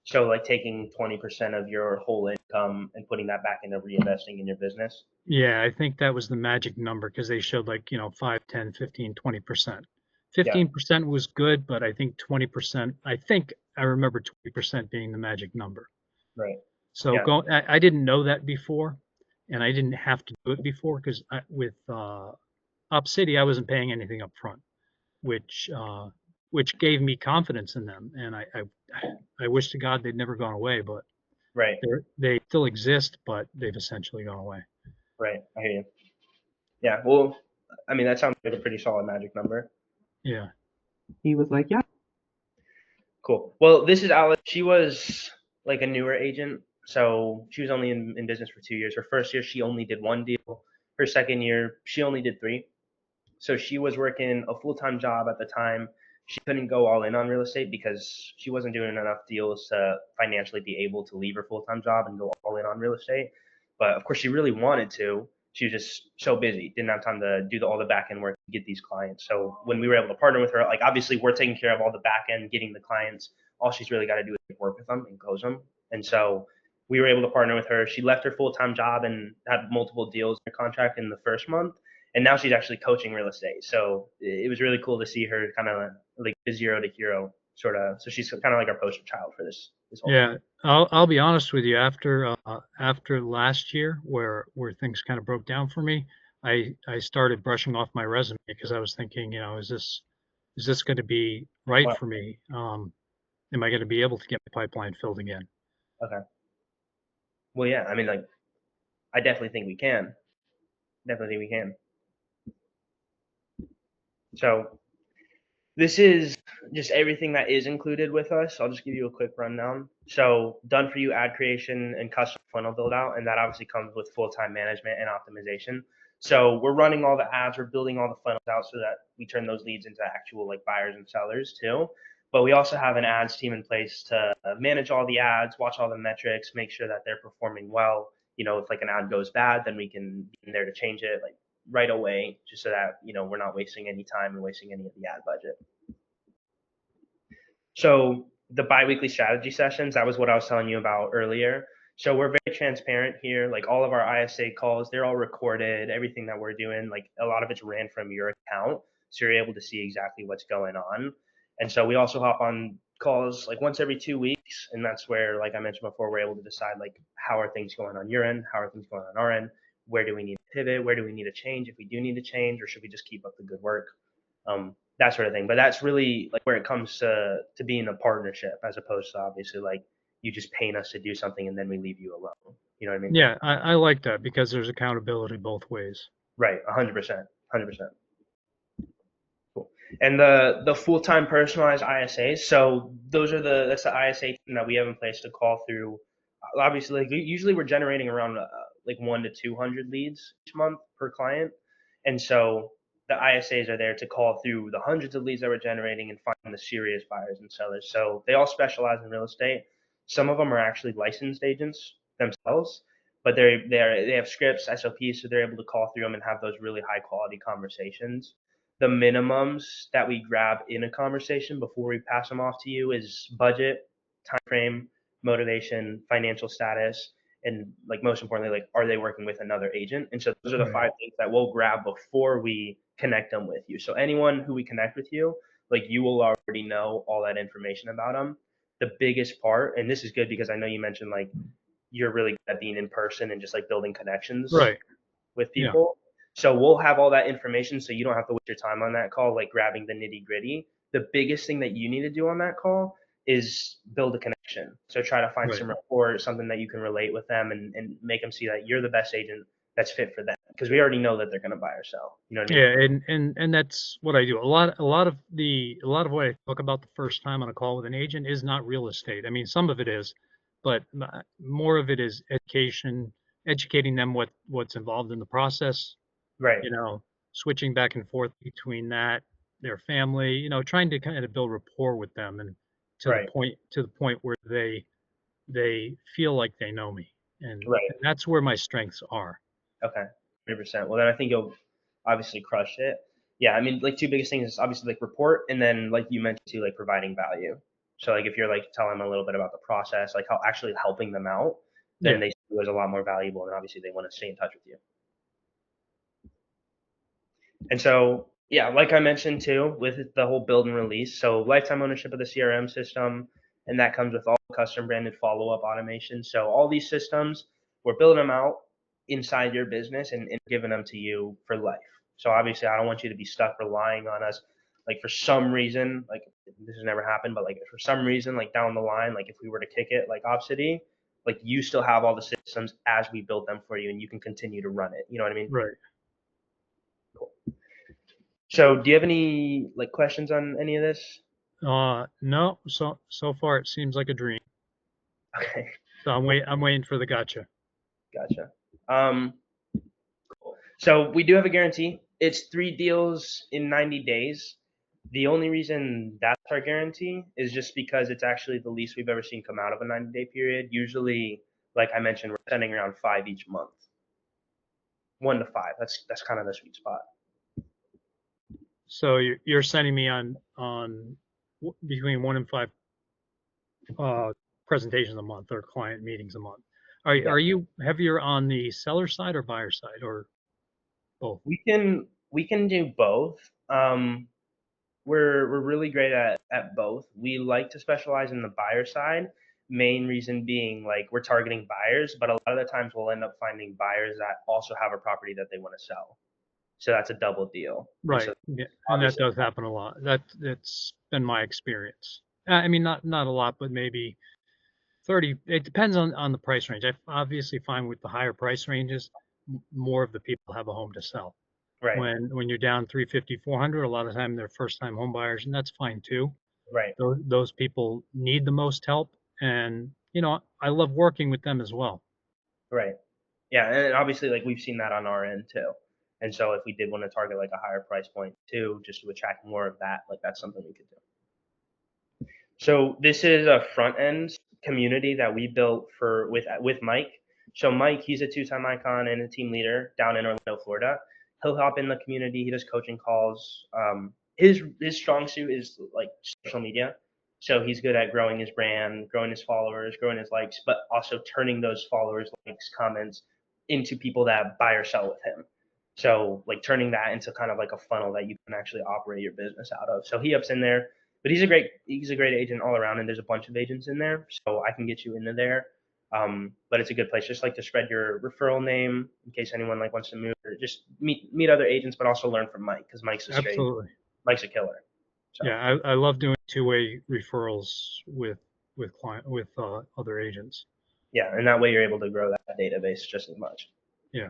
So like taking 20% of your whole income and putting that back into reinvesting in your business. Yeah, I think that was the magic number because they showed like, 5, 10, 15, 20%. Yeah. 15% was good, but I think 20%, I think I remember 20% being the magic number. Right. So Yeah. I didn't know that before, and I didn't have to do it before because with Up City, I wasn't paying anything up front, which gave me confidence in them. And I wish to God they'd never gone away, but Right. they still exist, but they've essentially gone away. Right. I hear you. Yeah. Well, I mean, that sounds like a pretty solid magic number. Yeah. he was like, yeah. Cool. Well, this is Alex. She was like a newer agent, so she was only in business for 2 years. Her first year, she only did one deal. Her second year, she only did three. So she was working a full-time job at the time. She couldn't go all in on real estate because she wasn't doing enough deals to financially be able to leave her full-time job and go all in on real estate. But of course, she really wanted to. She was just so busy, didn't have time to do all the back end work to get these clients. So when we were able to partner with her, like obviously we're taking care of all the back end, getting the clients. All she's really got to do is work with them and close them. And so we were able to partner with her. She left her full-time job and had multiple deals in her contract in the first month, and now she's actually coaching real estate. So it was really cool to see her kind of like the zero to hero sort of. So she's kind of like our poster child for this whole Yeah, thing. I'll be honest with you. After last year, where things kind of broke down for me, I started brushing off my resume because I was thinking, is this going to be right Well, for me? Am I going to be able to get my pipeline filled again? okay. Well, yeah. I mean, like, I definitely think we can. Definitely think we can. So this is just everything that is included with us. I'll just give you a quick rundown. So done for you ad creation and custom funnel build out, and that obviously comes with full-time management and optimization. So we're running all the ads, we're building all the funnels out so that we turn those leads into actual like buyers and sellers too. But we also have an ads team in place to manage all the ads, watch all the metrics, make sure that they're performing well. If like an ad goes bad, then we can be in there to change it like right away, just so that we're not wasting any time and wasting any of the ad budget. So the biweekly strategy sessions, that was what I was telling you about earlier. So we're very transparent here. Like all of our ISA calls, they're all recorded. Everything that we're doing, like a lot of it's ran from your account, so you're able to see exactly what's going on. And so we also hop on calls like once every 2 weeks, and that's where, like I mentioned before, we're able to decide like how are things going on your end, how are things going on our end, where do we need to pivot, where do we need to change if we do need to change, or should we just keep up the good work? That sort of thing. But that's really like where it comes to being a partnership, as opposed to obviously like you just paying us to do something and then we leave you alone. You know what I mean? Yeah, I like that because there's accountability both ways. Right. 100%. 100%. Cool. And the full time personalized ISAs. So that's the ISA team that we have in place to call through. Obviously, like usually we're generating around like 1 to 200 leads each month per client, and so the ISAs are there to call through the hundreds of leads that we're generating and find the serious buyers and sellers. So they all specialize in real estate. Some of them are actually licensed agents themselves, but they have scripts, SOPs, so they're able to call through them and have those really high quality conversations. The minimums that we grab in a conversation before we pass them off to you is budget, time frame, motivation, financial status, and like most importantly, like are they working with another agent? And so those are the Right. 5 things that we'll grab before we connect them with you. So anyone who we connect with you, like you will already know all that information about them. The biggest part, and this is good because I know you mentioned like you're really good at being in person and just like building connections Right. with Yeah. people. So we'll have all that information so you don't have to waste your time on that call, like grabbing the nitty gritty. The biggest thing that you need to do on that call is build a connection. So try to find Right. some rapport, something that you can relate with them and make them see that you're the best agent that's fit for them. Because we already know that they're going to buy or sell. You know what I mean? Yeah, and that's what I do. A lot of what I talk about the first time on a call with an agent is not real estate. I mean, some of it is, but more of it is education, educating them what's involved in the process, Right, you know, switching back and forth between that, their family, trying to kind of build rapport with them and right, to the point where they feel like they know me. right. And that's where my strengths are. Okay, 100%. Well, then I think you'll obviously crush it. Yeah, I mean, like two biggest things is obviously like report, and then like you mentioned too, like providing value. So like if you're like telling them a little bit about the process, like how actually helping them out, then Yeah. they see you as a lot more valuable, and obviously they want to stay in touch with you. And so, yeah, like I mentioned too, with the whole build and release, so lifetime ownership of the CRM system, and that comes with all custom branded follow up automation. So all these systems, we're building them out inside your business and giving them to you for life. So obviously, I don't want you to be stuck relying on us. Like for some reason, like this has never happened, but like for some reason, like down the line, like if we were to kick it like Obsidy, like you still have all the systems as we build them for you, and you can continue to run it. You know what I mean? Right. Cool. So do you have any like questions on any of this? No, so far it seems like a dream. Okay, So I'm waiting for the gotcha. gotcha. Um, so we do have a guarantee. It's 3 deals in 90 days. The only reason that's our guarantee is just because it's actually the least we've ever seen come out of a 90-day period. Usually, like I mentioned, we're sending around 5 each month. 1 to 5. That's kind of the sweet spot. So you're sending me on between 1 and 5 uh, presentations a month or client meetings a month. Yeah. Are you heavier on the seller side or buyer side or both? We can do both. We're really great at both. We like to specialize in the buyer side. Main reason being like we're targeting buyers, but a lot of the times we'll end up finding buyers that also have a property that they want to sell. So that's a double deal. And Right. so Yeah, and that obviously, does happen a lot. That's been my experience. I mean, not a lot, but maybe 30. It depends on the price range. I obviously find with the higher price ranges, more of the people have a home to sell. right, When you're down 350, 400, a lot of time they're first time home buyers, and that's fine too. right, Those people need the most help, and I love working with them as well. right. Yeah, and obviously like we've seen that on our end too. And so if we did want to target like a higher price point too, just to attract more of that, like that's something we could do. So this is a front end community that we built for with Mike. So Mike, he's a two-time icon and a team leader down in Orlando, Florida. He'll hop in the community. He does coaching calls. His strong suit is like social media. So he's good at growing his brand, growing his followers, growing his likes, but also turning those followers, likes, comments into people that buy or sell with him. So like turning that into kind of like a funnel that you can actually operate your business out of. So he ups in there, but he's a great agent all around, and there's a bunch of agents in there, so I can get you into there. But it's a good place, just like to spread your referral name in case anyone like wants to move, or just meet other agents, but also learn from Mike because Absolutely. Mike's a killer. So Yeah, I love doing two-way referrals with other agents. yeah, and that way you're able to grow that database just as much. Yeah.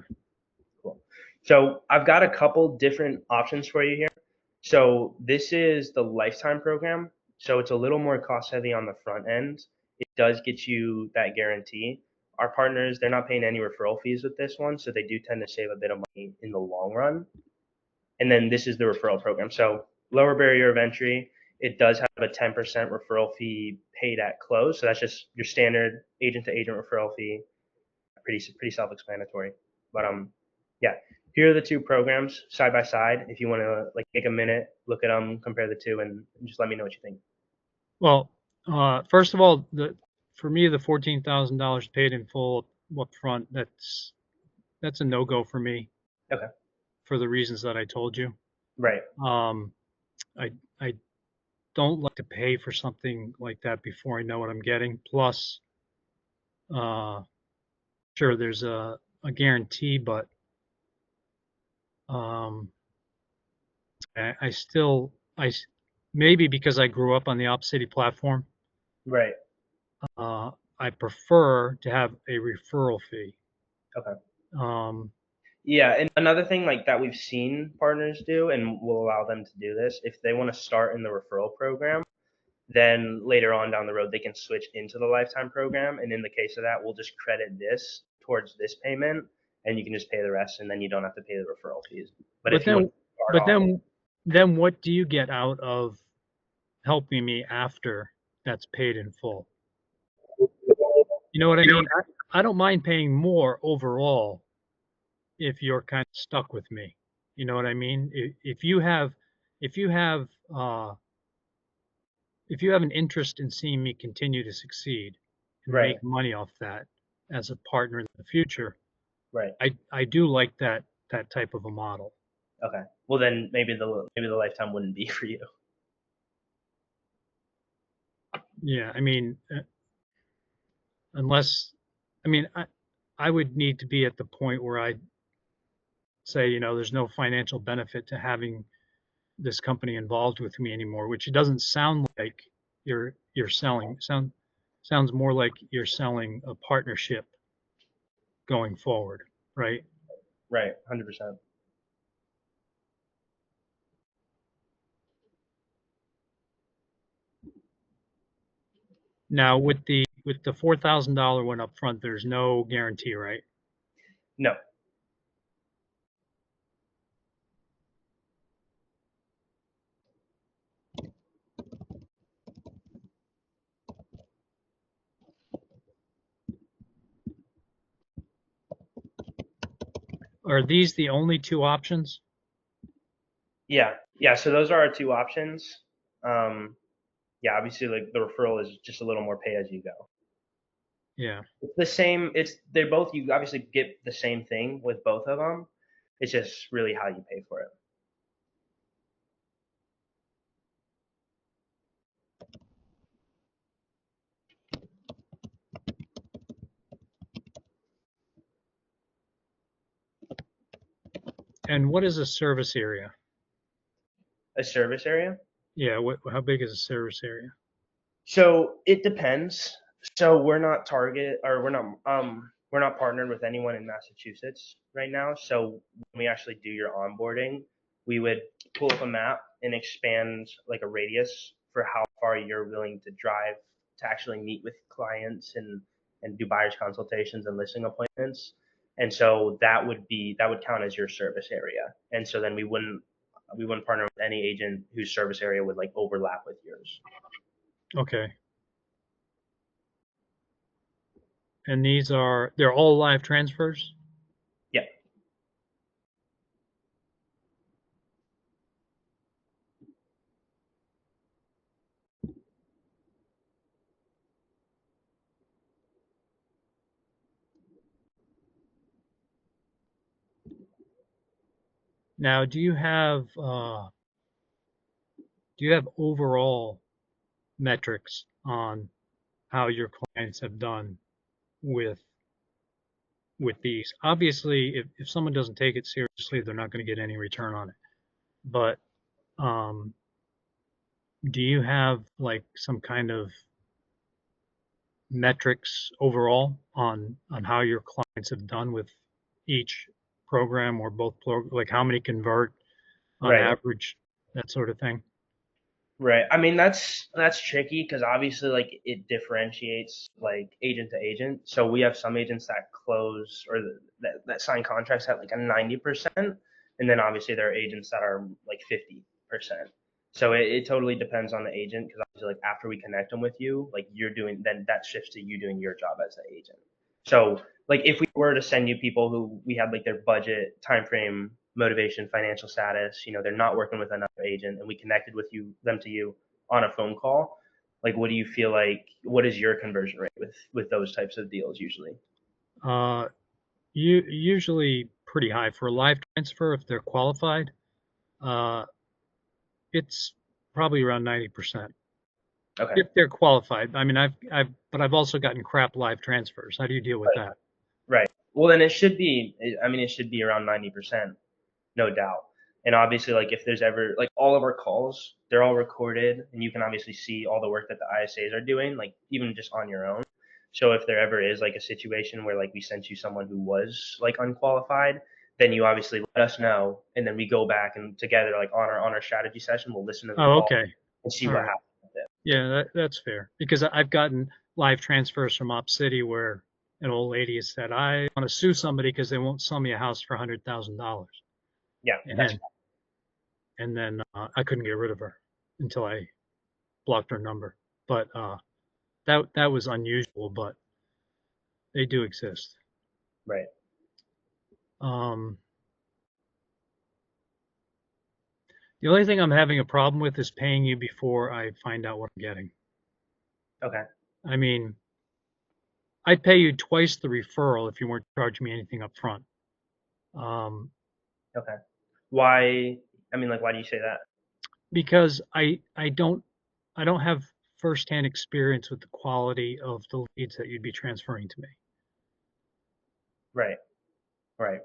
Cool. So I've got a couple different options for you here. So this is the lifetime program. So it's a little more cost heavy on the front end. It does get you that guarantee. Our partners, they're not paying any referral fees with this one, so they do tend to save a bit of money in the long run. And then this is the referral program. So lower barrier of entry. It does have a 10% referral fee paid at close. So that's just your standard agent to agent referral fee. Pretty self-explanatory. But yeah, here are the two programs side by side. If you want to like take a minute, look at them, compare the two, and just let me know what you think. Well, first of all, for me the $14,000 paid in full up front, that's a no-go for me Okay. for the reasons that I told you. Right. Um, I don't like to pay for something like that before I know what I'm getting. Plus, uh, sure, there's a guarantee, but um, I still maybe because I grew up on the Op City platform, Right. uh, I prefer to have a referral fee. Okay. Um, Yeah, and another thing like that we've seen partners do, and we'll allow them to do this if they want to start in the referral program. Then later on down the road, they can switch into the lifetime program. And in the case of that, we'll just credit this towards this payment, and you can just pay the rest, and then you don't have to pay the referral fees. But but if you want then, to start but off, then what do you get out of helping me after that's paid in full? You know what I mean? I don't mind paying more overall if you're kind of stuck with me. You know what I mean? If you have uh, if you have an interest in seeing me continue to succeed and right, make money off that as a partner in the future, right, I do like that type of a model. okay. Well, then maybe the lifetime wouldn't be for you. Yeah, I mean, unless I mean I would need to be at the point where I say, there's no financial benefit to having this company involved with me anymore, which it doesn't sound like you're selling. Sounds more like you're selling a partnership going forward, right? Right, 100%. Now with the $4,000 one up front, there's no guarantee, right? No. Are these the only two options? Yeah. Yeah. So those are our two options. Yeah, obviously like the referral is just a little more pay as you go. Yeah. It's the same. They're both, you obviously get the same thing with both of them. It's just really how you pay for it. And what is a service area? A service area. Yeah. How big is a service area? So it depends. So we're not partnered with anyone in Massachusetts right now. So when we actually do your onboarding, we would pull up a map and expand like a radius for how far you're willing to drive to actually meet with clients and do buyers consultations and listing appointments. And so that would count as your service area. And so then we wouldn't partner with any agent whose service area would like overlap with yours. Okay. And they're all live transfers? Yeah. Now, do you have overall metrics on how your clients have done with these? Obviously, if someone doesn't take it seriously, they're not going to get any return on it. But um, do you have like some kind of metrics overall on how your clients have done with each program or both like how many convert on Right. average, that sort of thing? Right. I mean, that's tricky because obviously, like, it differentiates like agent to agent. So we have some agents that close or that sign contracts at like a 90%, and then obviously there are agents that are like 50%. So it totally depends on the agent because obviously, like, after we connect them with you, like then that shifts to you doing your job as the agent. So like if we were to send you people who we had like their budget, time frame, motivation, financial status, they're not working with another agent, and we connected with them to you on a phone call, like what do you feel like? What is your conversion rate with those types of deals usually? Uh, usually pretty high for a live transfer if they're qualified. Uh, it's probably around 90% Okay. if they're qualified. I mean, but I've also gotten crap live transfers. How do you deal with that? Right. Well, then it should be. I mean, it should be around 90%, no doubt. And obviously, like if there's ever like all of our calls, they're all recorded, and you can obviously see all the work that the ISAs are doing, like even just on your own. So if there ever is like a situation where like we sent you someone who was like unqualified, then you obviously let us know, and then we go back and together like on our strategy session, we'll listen to the Oh, call okay. and see All what right. happened with it. Yeah, that's fair because I've gotten live transfers from Op City where an old lady has said, I want to sue somebody because they won't sell me a house for $100,000. Yeah, that's And then I couldn't get rid of her until I blocked her number. But that was unusual, but they do exist. right. Um, the only thing I'm having a problem with is paying you before I find out what I'm getting. Okay. I mean, I'd pay you twice the referral if you weren't charging me anything up front. Okay. Why? I mean, like, why do you say that? Because I don't have firsthand experience with the quality of the leads that you'd be transferring to me. Right. Right.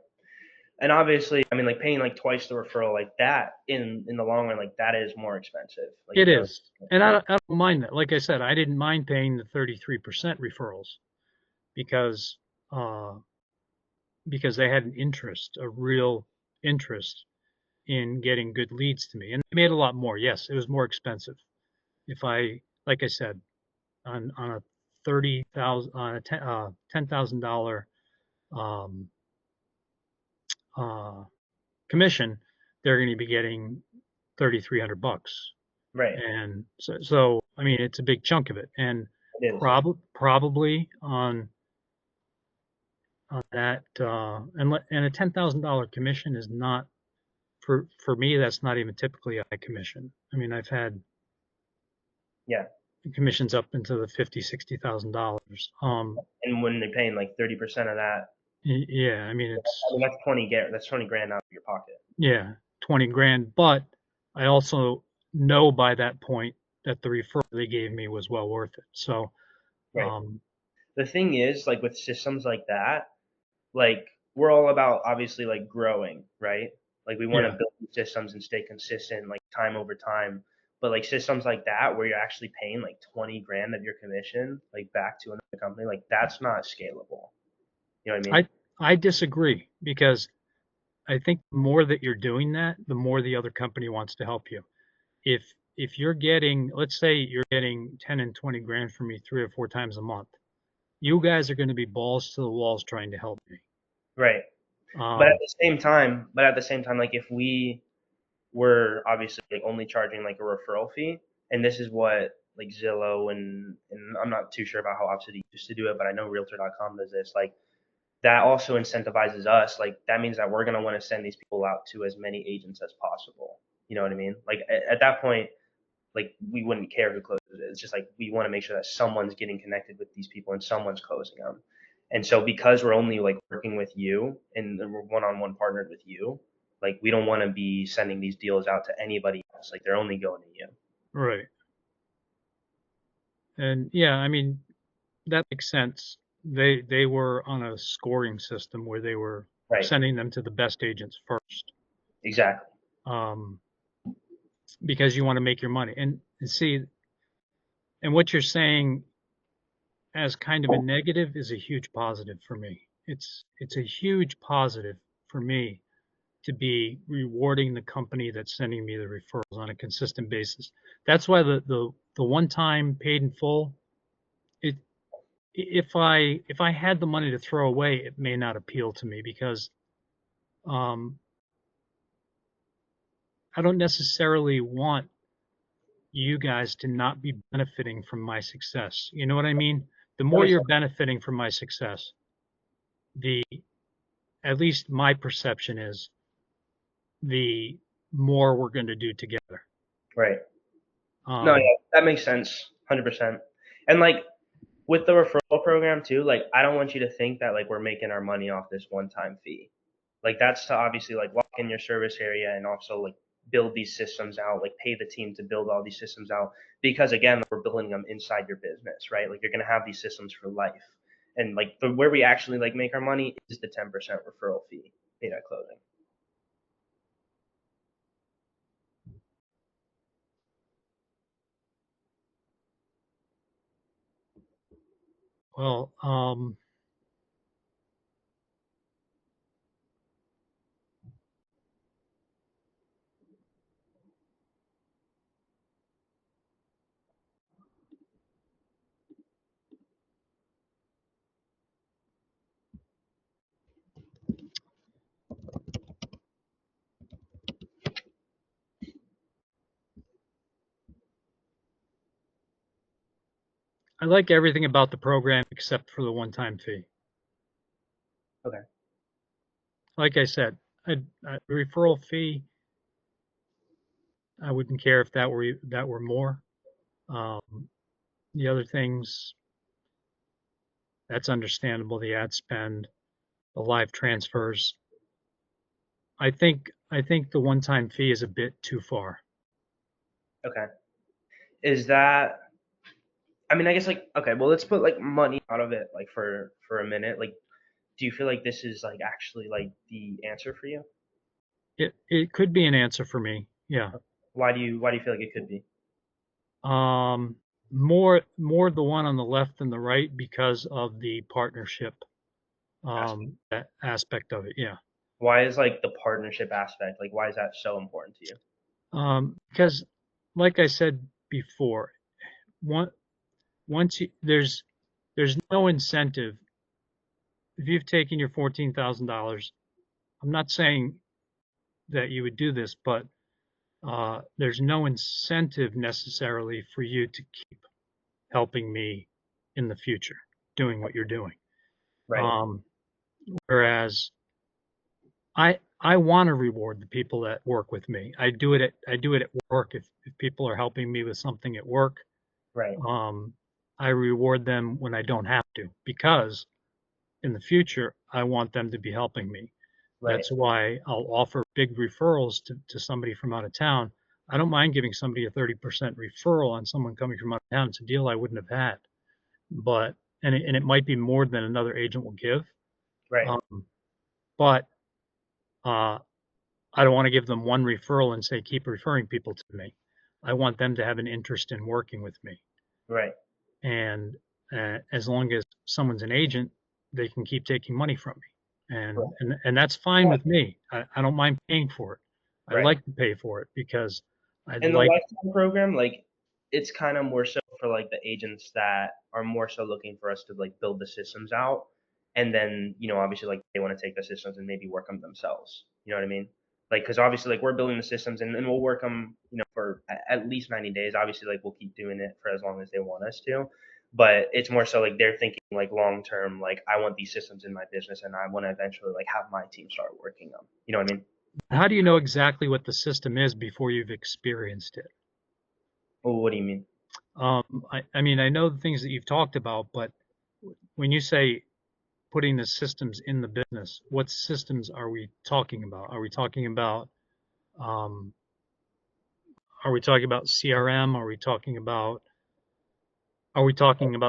And obviously, I mean, like paying like twice the referral, like that in the long run, like that is more expensive. Like It it does. is. And I don't mind that. Like I said, I didn't mind paying the 33% referrals because uh, they had an interest, a real interest in getting good leads to me. And they made a lot more. Yes, it was more expensive. If I, like I said, on a 30,000 on a $10,000 um, commission, they're going to be getting $3,300. Right. And so I mean, it's a big chunk of it, and It is. probably on that, and a $10,000 commission is not for me. That's not even typically a high commission. I mean, I've had Yeah. commissions up into the $50,000, $60,000. And when they're paying like 30% of that, Yeah, I mean that's 20 grand out of your pocket. yeah, 20 grand. But I also know by that point that the referral they gave me was well worth it. So, Right. The thing is, like with systems like that, like we're all about obviously like growing, right? Like we want to yeah, build systems and stay consistent, like time over time. But like systems like that, where you're actually paying like 20 grand of your commission, like back to another company, like that's not scalable. You know what I mean? I disagree because I think the more that you're doing that, the more the other company wants to help you. If if you're getting, let's say you're getting 10 and 20 grand from me 3 or 4 times a month, you guys are going to be balls to the walls trying to help me. Right. But Um, at the same time, like if we were obviously like only charging like a referral fee, and this is what like Zillow and I'm not too sure about how Opcity used to do it, but I know Realtor.com does this. Like that also incentivizes us. Like that means that we're gonna want to send these people out to as many agents as possible. You know what I mean? Like at that point, like we wouldn't care who closes it. It's just like we want to make sure that someone's getting connected with these people and someone's closing them. And so because we're only like working with you and we're one-on-one partnered with you, like we don't want to be sending these deals out to anybody else. Like they're only going to you. right. And yeah, I mean, that makes sense. They were on a scoring system where they were Right. sending them to the best agents first, Exactly. um, because you want to make your money. And see, and what you're saying as kind of a negative is a huge positive for me. It's a huge positive for me to be rewarding the company that's sending me the referrals on a consistent basis. That's why the one time paid in full, it if I had the money to throw away, it may not appeal to me because um, I don't necessarily want you guys to not be benefiting from my success. You know what I mean? The more you're benefiting from my success, the at least my perception is the more we're going to do together. Right. No, yeah, that makes sense. 100%. And like with the referral program too, like I don't want you to think that like we're making our money off this one-time fee. Like that's to obviously like lock in your service area and also like build these systems out, like pay the team to build all these systems out because again, we're building them inside your business, right? Like you're going to have these systems for life. And like where we actually like make our money is the 10% referral fee paid at closing. Well, I like everything about the program except for the one-time fee. Okay. Like I said, a referral fee, I wouldn't care if that were more. Um, the other things, that's understandable. The ad spend, the live transfers. I think the one-time fee is a bit too far. Okay. Is that I mean, I guess like okay, well let's put like money out of it like for a minute. Like do you feel like this is like actually like the answer for you? It could be an answer for me. Yeah. Why do you feel like it could be? Um, more the one on the left than the right because of the partnership that aspect of it. Yeah. Why is like the partnership aspect, like why is that so important to you? Because like I said before, one there's no incentive. If you've taken your $14,000, I'm not saying that you would do this, but there's no incentive necessarily for you to keep helping me in the future doing what you're doing. Right. Whereas I want to reward the people that work with me. I do it at work. If people are helping me with something at work, Right. I reward them when I don't have to, because in the future I want them to be helping me. Right. That's why I'll offer big referrals to somebody from out of town. I don't mind giving somebody a 30% referral on someone coming from out of town. It's a deal I wouldn't have had, but and it might be more than another agent will give. Right. But I don't want to give them one referral and say keep referring people to me. I want them to have an interest in working with me. Right. And as long as someone's an agent, they can keep taking money from me, and that's fine with me. I don't mind paying for it. I Right. like to pay for it because I And the like. lifetime program, like, it's kind of more so for like the agents that are more so looking for us to like build the systems out, and then obviously like they want to take the systems and maybe work them themselves. You know what I mean? Like, because obviously like we're building the systems and we'll work them for at least 90 days. Obviously like we'll keep doing it for as long as they want us to, but it's more so like they're thinking like long term. Like, I want these systems in my business and I want to eventually like have my team start working them. You know what I mean? How do you know exactly what the system is before you've experienced it? Well, what do you mean? I mean, I know the things that you've talked about, but when you say putting the systems in the business, what systems are we talking about? Um, are we talking about CRM? Are we talking about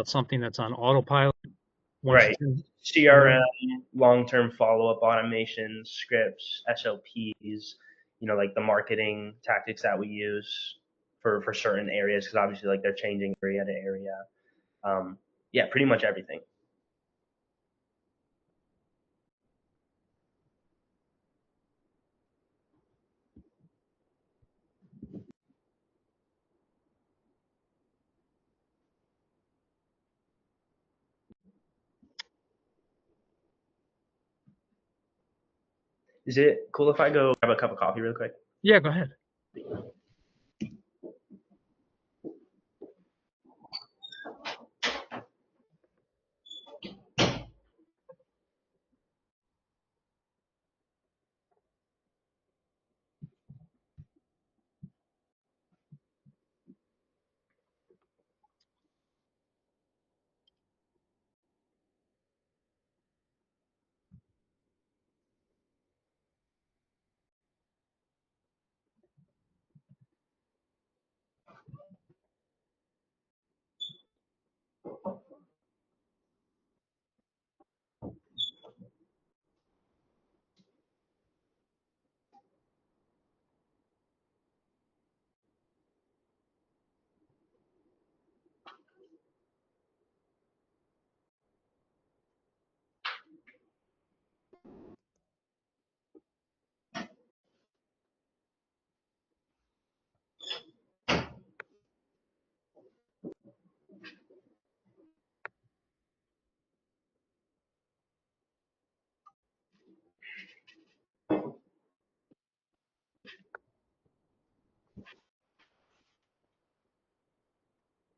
something that's on autopilot once Right. it's in? CRM, long-term follow-up automations, scripts, SOPs, like the marketing tactics that we use for certain areas, because obviously like they're changing area to area. Yeah, pretty much everything. Is it cool if I go grab a cup of coffee real quick? Yeah, go ahead.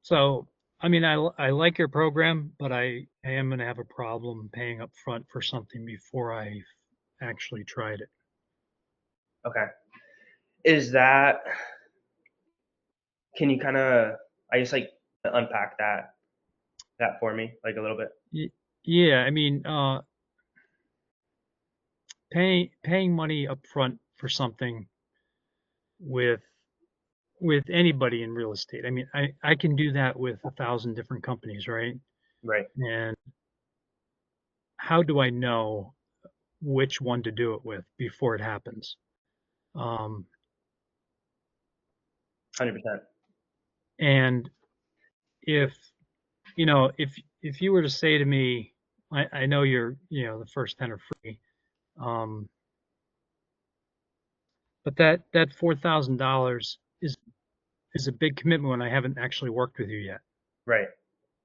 So, I mean, I like your program, but I am going to have a problem paying up front for something before I've actually tried it. Okay. Is that, can you kind of, I guess, like unpack that for me like a little bit? Yeah, I mean, paying money up front for something with anybody in real estate. I mean, I can do that with 1,000 different companies, right? Right. And how do I know which one to do it with before it happens? Um, 100%. and if if you were to say to me, I know the first 10 are free, um, but that $4,000 is a big commitment when I haven't actually worked with you yet. Right.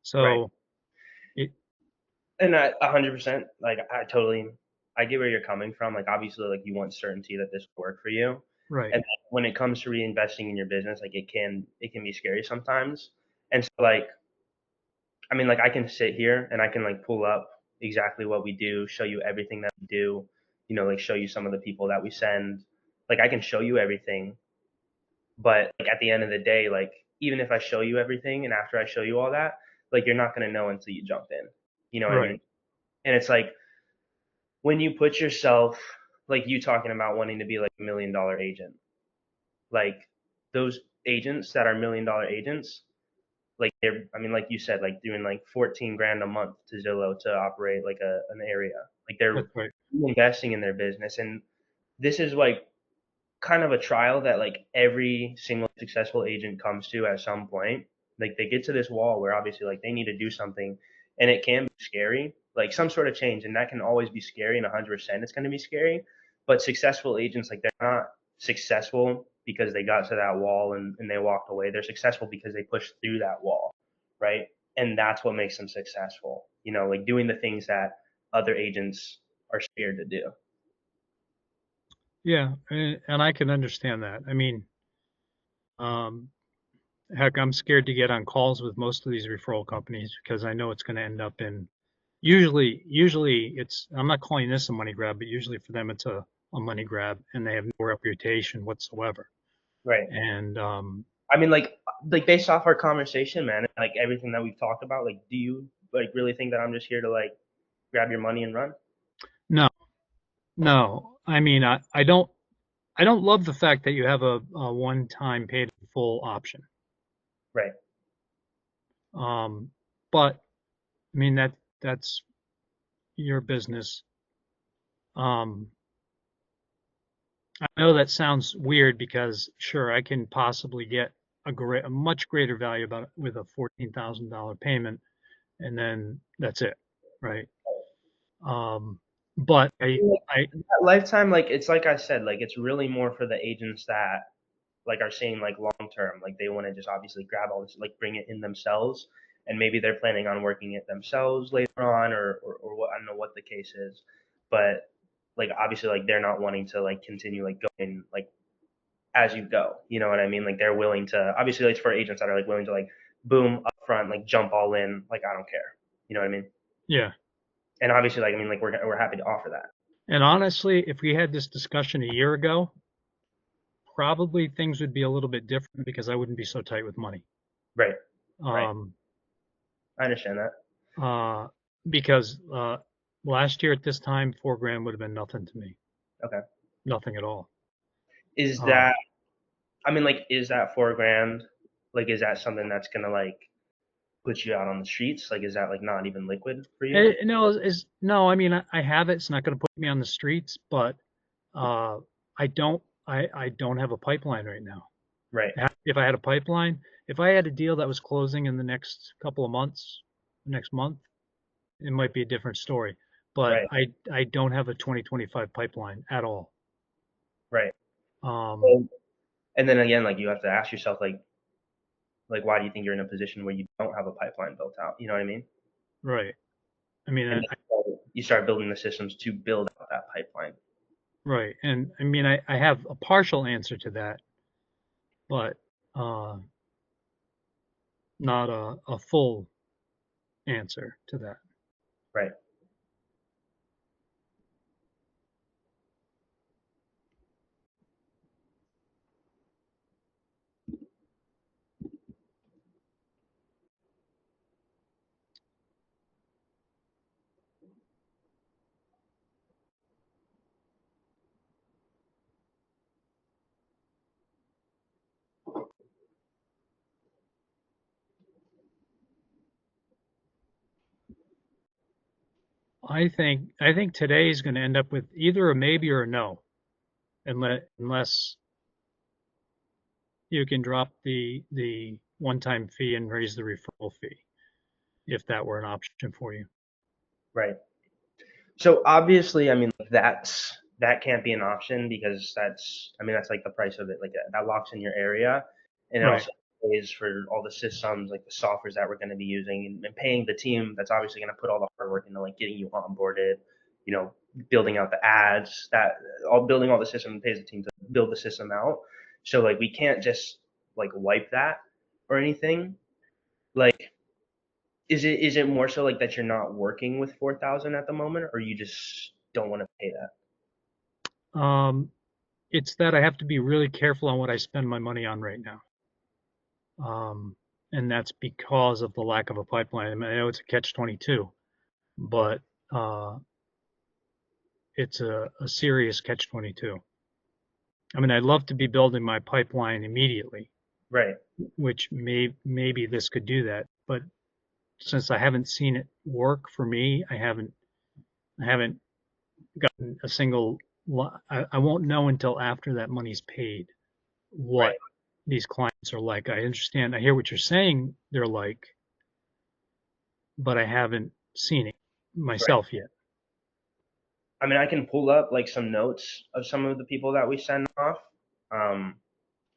So it, And 100%, like I get where you're coming from. Like obviously, like you want certainty that this will work for you. right, And when it comes to reinvesting in your business, like it can be scary sometimes. And so like, I mean, like I can sit here and I can like pull up exactly what we do, show you everything that we do, like show you some of the people that we send. Like I can show you everything, but like at the end of the day, like even if I show you everything and after I show you all that, like you're not gonna know until you jump in. You know what I mean? right, And it's like when you put yourself, like you talking about wanting to be like $1 million agent, like those agents that are $1 million agents, like they're, I mean, like you said, like doing like 14 grand a month to Zillow to operate like an area, like they're that's right, investing in their business. And this is like kind of a trial that like every single successful agent comes to at some point. Like they get to this wall where obviously like they need to do something, and it can be scary, like some sort of change, and that can always be scary, and 100% it's going to be scary. But successful agents, like they're not successful because they got to that wall and they walked away. They're successful because they pushed through that wall, right? And that's what makes them successful. Like doing the things that other agents are scared to do. yeah, and I can understand that. I mean, um, heck, I'm scared to get on calls with most of these referral companies because I know it's going to end up in usually it's, I'm not calling this a money grab, but usually for them it's a money grab and they have no reputation whatsoever. Right. And I mean, like based off our conversation, man, like everything that we've talked about, like, do you like really think that I'm just here to like grab your money and run? no, no, I mean, I don't love the fact that you have a one-time paid in full option. Right. Um, but I mean that's your business. Um, I know that sounds weird because sure, I can possibly get a much greater value about with a $14,000 payment, and then that's it, right? Um, but I, That lifetime, like it's like I said, like it's really more for the agents that like are saying like long term, like they want to just obviously grab all this, like bring it in themselves, and maybe they're planning on working it themselves later on, or what I don't know what the case is, but like obviously like they're not wanting to like continue like going like as you go. You know what I mean? Like they're willing to obviously it's for agents that are like willing to like boom up front, like jump all in, like I don't care. You know what I mean? yeah. And obviously like I mean like we're happy to offer that. And honestly, if we had this discussion a year ago, probably things would be a little bit different because I wouldn't be so tight with money. Right. Right. Um, I understand that. uh, because last year at this time, 4 grand would have been nothing to me, Okay. nothing at all. Is Um, that I mean like is that 4 grand, like is that something that's gonna like put you out on the streets? Like is that like not even liquid for you? no, no. I mean, I have it. It's not going to put me on the streets, but uh, I don't have a pipeline right now. Right. If I had a pipeline, if I had a deal that was closing in the next couple of months, next month, it might be a different story. But Right. I don't have a 2025 pipeline at all. Right. Um, Well, and then again, like you have to ask yourself like why do you think you're in a position where you don't have a pipeline built out? You know what I mean? right. I mean, And then you start building the systems to build out that pipeline. right. And I mean, I have a partial answer to that, but uh, not a full answer to that. Right. I think today is going to end up with either a maybe or a no, unless you can drop the one-time fee and raise the referral fee, if that were an option for you. Right. So obviously, I mean, that can't be an option because that's I mean that's like the price of it. Like that locks in your area, and it Right. also pays for all the systems, like the softwares that we're going to be using, and paying the team that's obviously going to put all the hard work into like getting you onboarded, you know, building out the ads, that all building all the system pays the team to build the system out. So like we can't just like wipe that or anything. Like, is it more so like that you're not working with 4,000 at the moment, or you just don't want to pay that? It's that I have to be really careful on what I spend my money on right now. And that's because of the lack of a pipeline. I mean, I know it's a catch-22, but it's a serious catch-22. I mean, I'd love to be building my pipeline immediately, Right. which maybe this could do that. But since I haven't seen it work for me, I haven't gotten a single. I won't know until after that money's paid what Right. these clients are like. I understand. I hear what you're saying. They're like, but I haven't seen it Right. myself yet. I mean, I can pull up like some notes of some of the people that we send off. Um,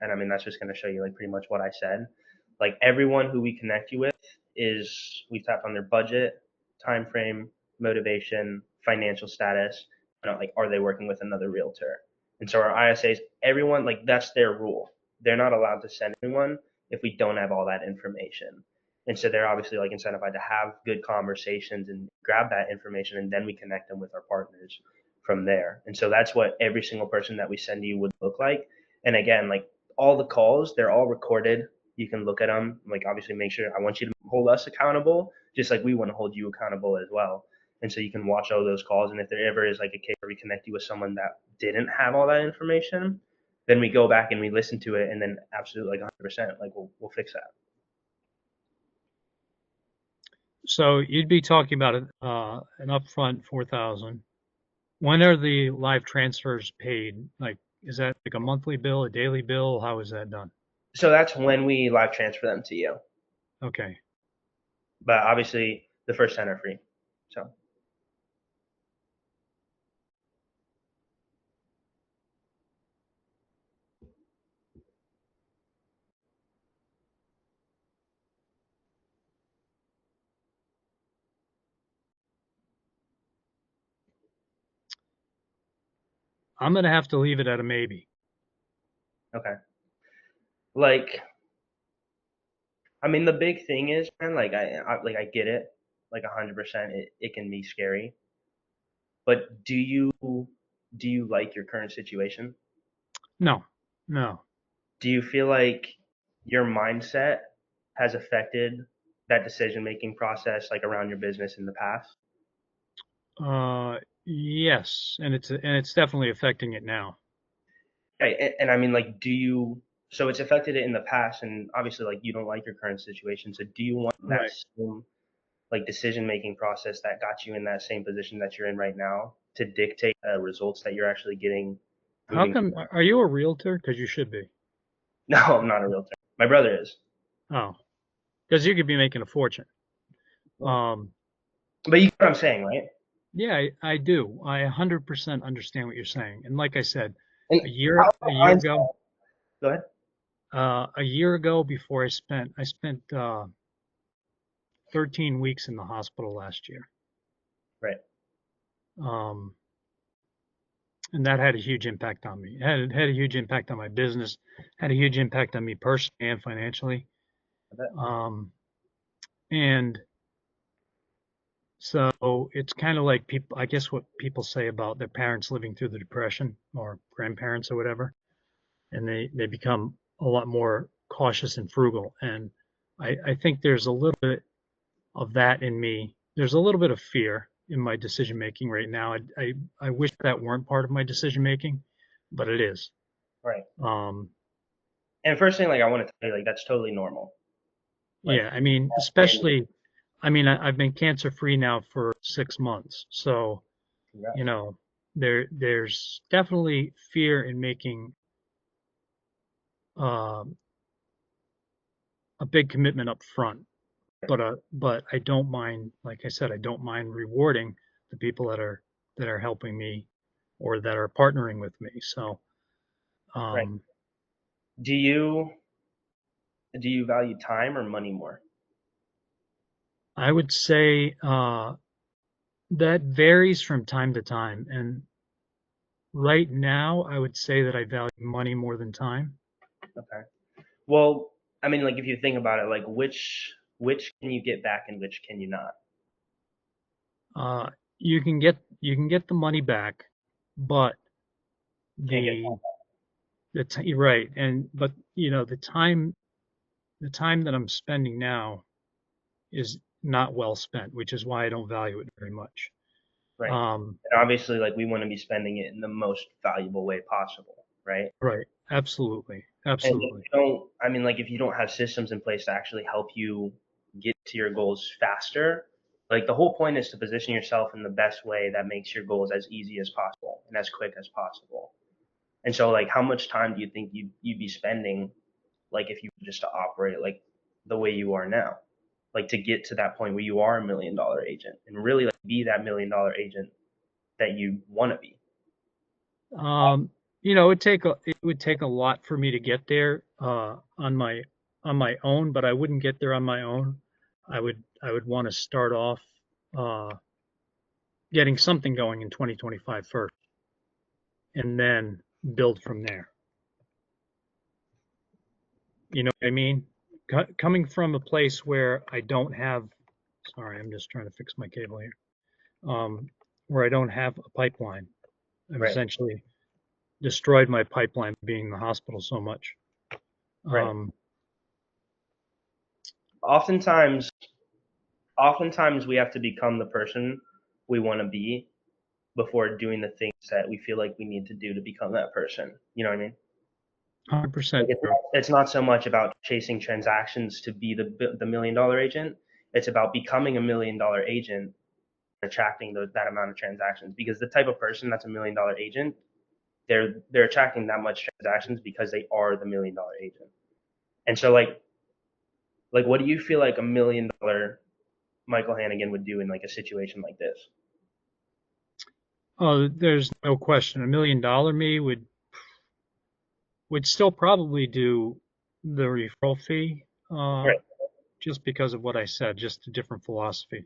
and I mean, that's just going to show you like pretty much what I said. Like everyone who we connect you with is we tap on their budget, time frame, motivation, financial status, like are they working with another realtor? And so our ISAs, everyone like that's their rule. They're not allowed to send anyone if we don't have all that information. And so they're obviously like incentivized to have good conversations and grab that information, and then we connect them with our partners from there. And so that's what every single person that we send you would look like. And again, like all the calls, they're all recorded. You can look at them. Like obviously make sure I want you to hold us accountable, just like we want to hold you accountable as well. And so you can watch all those calls. And if there ever is like a case where we connect you with someone that didn't have all that information, then we go back and we listen to it, and then absolutely like 100%, like we'll fix that. So you'd be talking about an upfront 4,000. When are the live transfers paid? Like, is that like a monthly bill, a daily bill? How is that done? So that's when we live transfer them to you. Okay. But obviously the first 10 are free. So I'm gonna have to leave it at a maybe. okay. Like I mean the big thing is, man, like I get it, like 100%. It can be scary. But do you like your current situation? No, no. Do you feel like your mindset has affected that decision making process like around your business in the past? Yes, and it's definitely affecting it now. Right. And I mean like so it's affected it in the past, and obviously like you don't like your current situation. So do you want that Right. same like decision making process that got you in that same position that you're in right now to dictate results that you're actually getting How moving? come? Are you a realtor? Because you should be. No, I'm not a realtor. My brother is. Oh, because you could be making a fortune. Um, But you know what I'm saying, right? yeah, I do. I 100% understand what you're saying. And like I said, And a how year a about year hindsight? ago, Go ahead. a year ago before I spent 13 weeks in the hospital last year. Right. Um, and that had a huge impact on me. It had a huge impact on my business, had a huge impact on me personally and financially. I bet. And so it's kind of like people, I guess what people say about their parents living through the depression or grandparents or whatever, and they become a lot more cautious and frugal. And I think there's a little bit of that in me. There's a little bit of fear in my decision making right now. I wish that weren't part of my decision making, but it is. Right. Um, And first thing, like I want to tell you, like that's totally normal. Like, yeah, I mean, and especially, I mean, I've been cancer free now for 6 months, so you congrats. know, there's definitely fear in making um, a big commitment up front. But I don't mind, like I said, I don't mind rewarding the people that are helping me or that are partnering with me. So Right. um, Do you Do you value time or money more? I would say that varies from time to time. And right now, I would say that I value money more than time. Okay. Well, I mean, like if you think about it, like which can you get back and which can you not? Uh, you can get the money back, but Can't get the you're right, and but you know the time that I'm spending now is not well spent, which is why I don't value it very much. right. Um, And obviously, like we want to be spending it in the most valuable way possible, right? right, absolutely, And if absolutely. you don't, I mean, like if you don't have systems in place to actually help you get to your goals faster, like the whole point is to position yourself in the best way that makes your goals as easy as possible and as quick as possible. And so, like, how much time do you think you'd be spending, like, if you were just to operate like the way you are now, like to get to that point where you are $1 million agent and really like be that $1 million agent that you want to be? Um, it would take a lot for me to get there on my own, but I wouldn't get there on my own. I would want to start off uh, getting something going in 2025 first, and then build from there. You know what I mean? Coming from a place where I don't have, sorry, I'm just trying to fix my cable here. Where I don't have a pipeline. I've Right, essentially destroyed my pipeline being in the hospital so much. right. Um, Oftentimes, oftentimes we have to become the person we want to be before doing the things that we feel like we need to do to become that person. You know what I mean? Like 100% it's true. not, it's not so much about chasing transactions to be the $1 million agent. It's about becoming $1 million agent, attracting that amount of transactions. Because the type of person that's $1 million agent, they're attracting that much transactions because they are the $1 million agent. And so like what do you feel like $1 million Michael Hannigan would do in like a situation like this? Oh, there's no question. $1 million me would still probably do the referral fee, Right. just because of what I said, just a different philosophy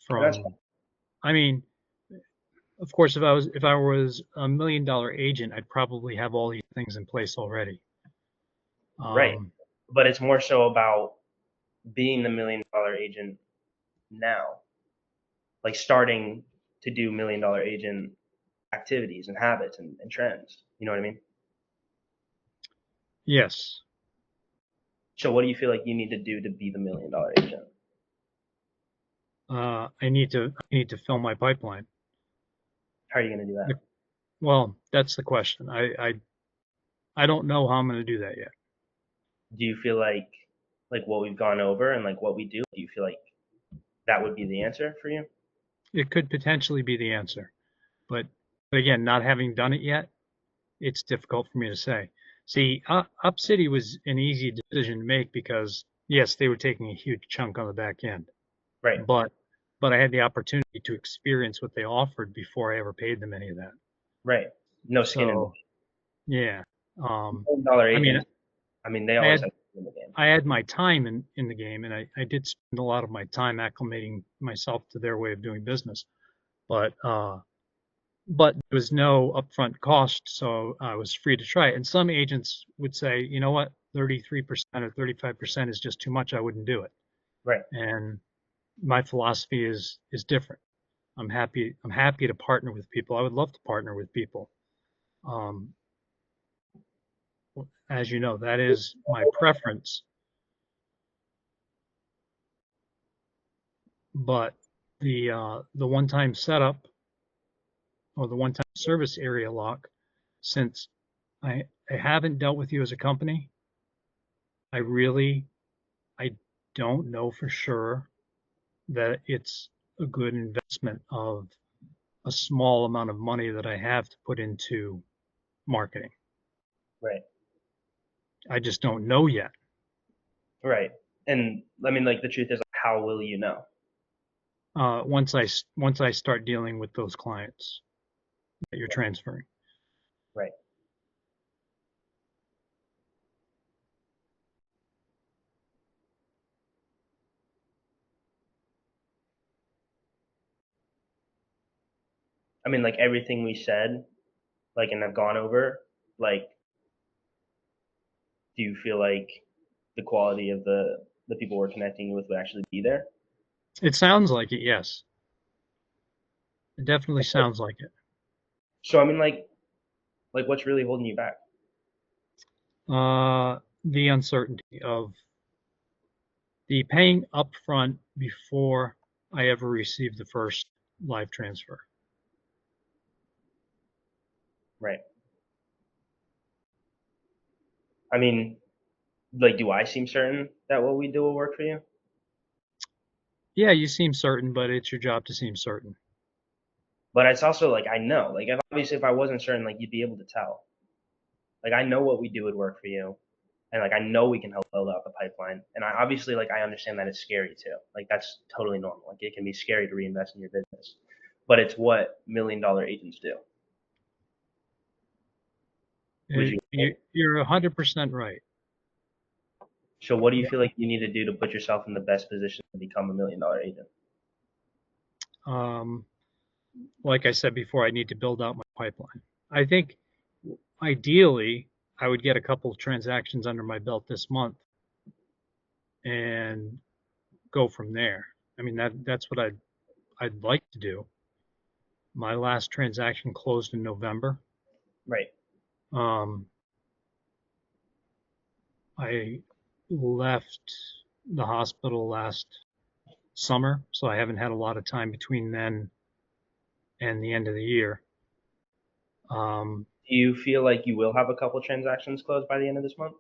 That's from. I mean, of course, if I was $1 million agent, I'd probably have all these things in place already. right. Um, But it's more so about being the $1 million agent now, like starting to do $1 million agent activities and habits and trends. You know what I mean? yes, So what do you feel like you need to do to be the $1 million agent? I need to fill my pipeline. How are you going to do that? Well, that's the question. I don't know how I'm going to do that yet. Do you feel like what we've gone over and like what we do you feel like that would be the answer for you? It could potentially be the answer, but again, not having done it yet, it's difficult for me to say. See, Up City was an easy decision to make because yes, they were taking a huge chunk on the back end, Right, but I had the opportunity to experience what they offered before I ever paid them any of that. right. No skin in the So yeah, um, $1 million I mean, agents. I mean, they I always had have skin in the game. I had my time in the game, and I did spend a lot of my time acclimating myself to their way of doing business. But there was no upfront cost, so I was free to try it. And some agents would say, you know what, 33% or 35% is just too much. I wouldn't do it. Right, And my philosophy is different. I'm happy to partner with people. I would love to partner with people. Um, as you know, that is my preference. But the one-time setup or the one-time service area lock, since I haven't dealt with you as a company, I really I don't know for sure that it's a good investment of a small amount of money that I have to put into marketing. right, I just don't know yet. right. And I mean, like the truth is, like, how will you know? Once I start dealing with those clients that you're transferring. Right. I mean, like everything we said, like, and have gone over, like, do you feel like the quality of the people we're connecting with would actually be there? It sounds like it, yes. It definitely sounds like it. So I mean, like what's really holding you back? The uncertainty of the paying upfront before I ever received the first live transfer. Right. I mean, like, do I seem certain that what we do will work for you? Yeah, you seem certain, but it's your job to seem certain. But it's also like I know, like if, obviously if I wasn't certain, like you'd be able to tell. Like I know what we do would work for you, and like I know we can help build out the pipeline. And I obviously like I understand that it's scary too. Like that's totally normal. Like it can be scary to reinvest in your business, but it's what $1 million agents do. Would you agree? You're 100% right. So what do you feel like you need to do to put yourself in the best position to become $1 million agent? Um, like I said before, I need to build out my pipeline. I think ideally, I would get a couple of transactions under my belt this month and go from there. I mean, that's what I'd like to do. My last transaction closed in November. Right. Um, I left the hospital last summer, so I haven't had a lot of time between then and the end of the year. Um, Do you feel like you will have a couple transactions closed by the end of this month?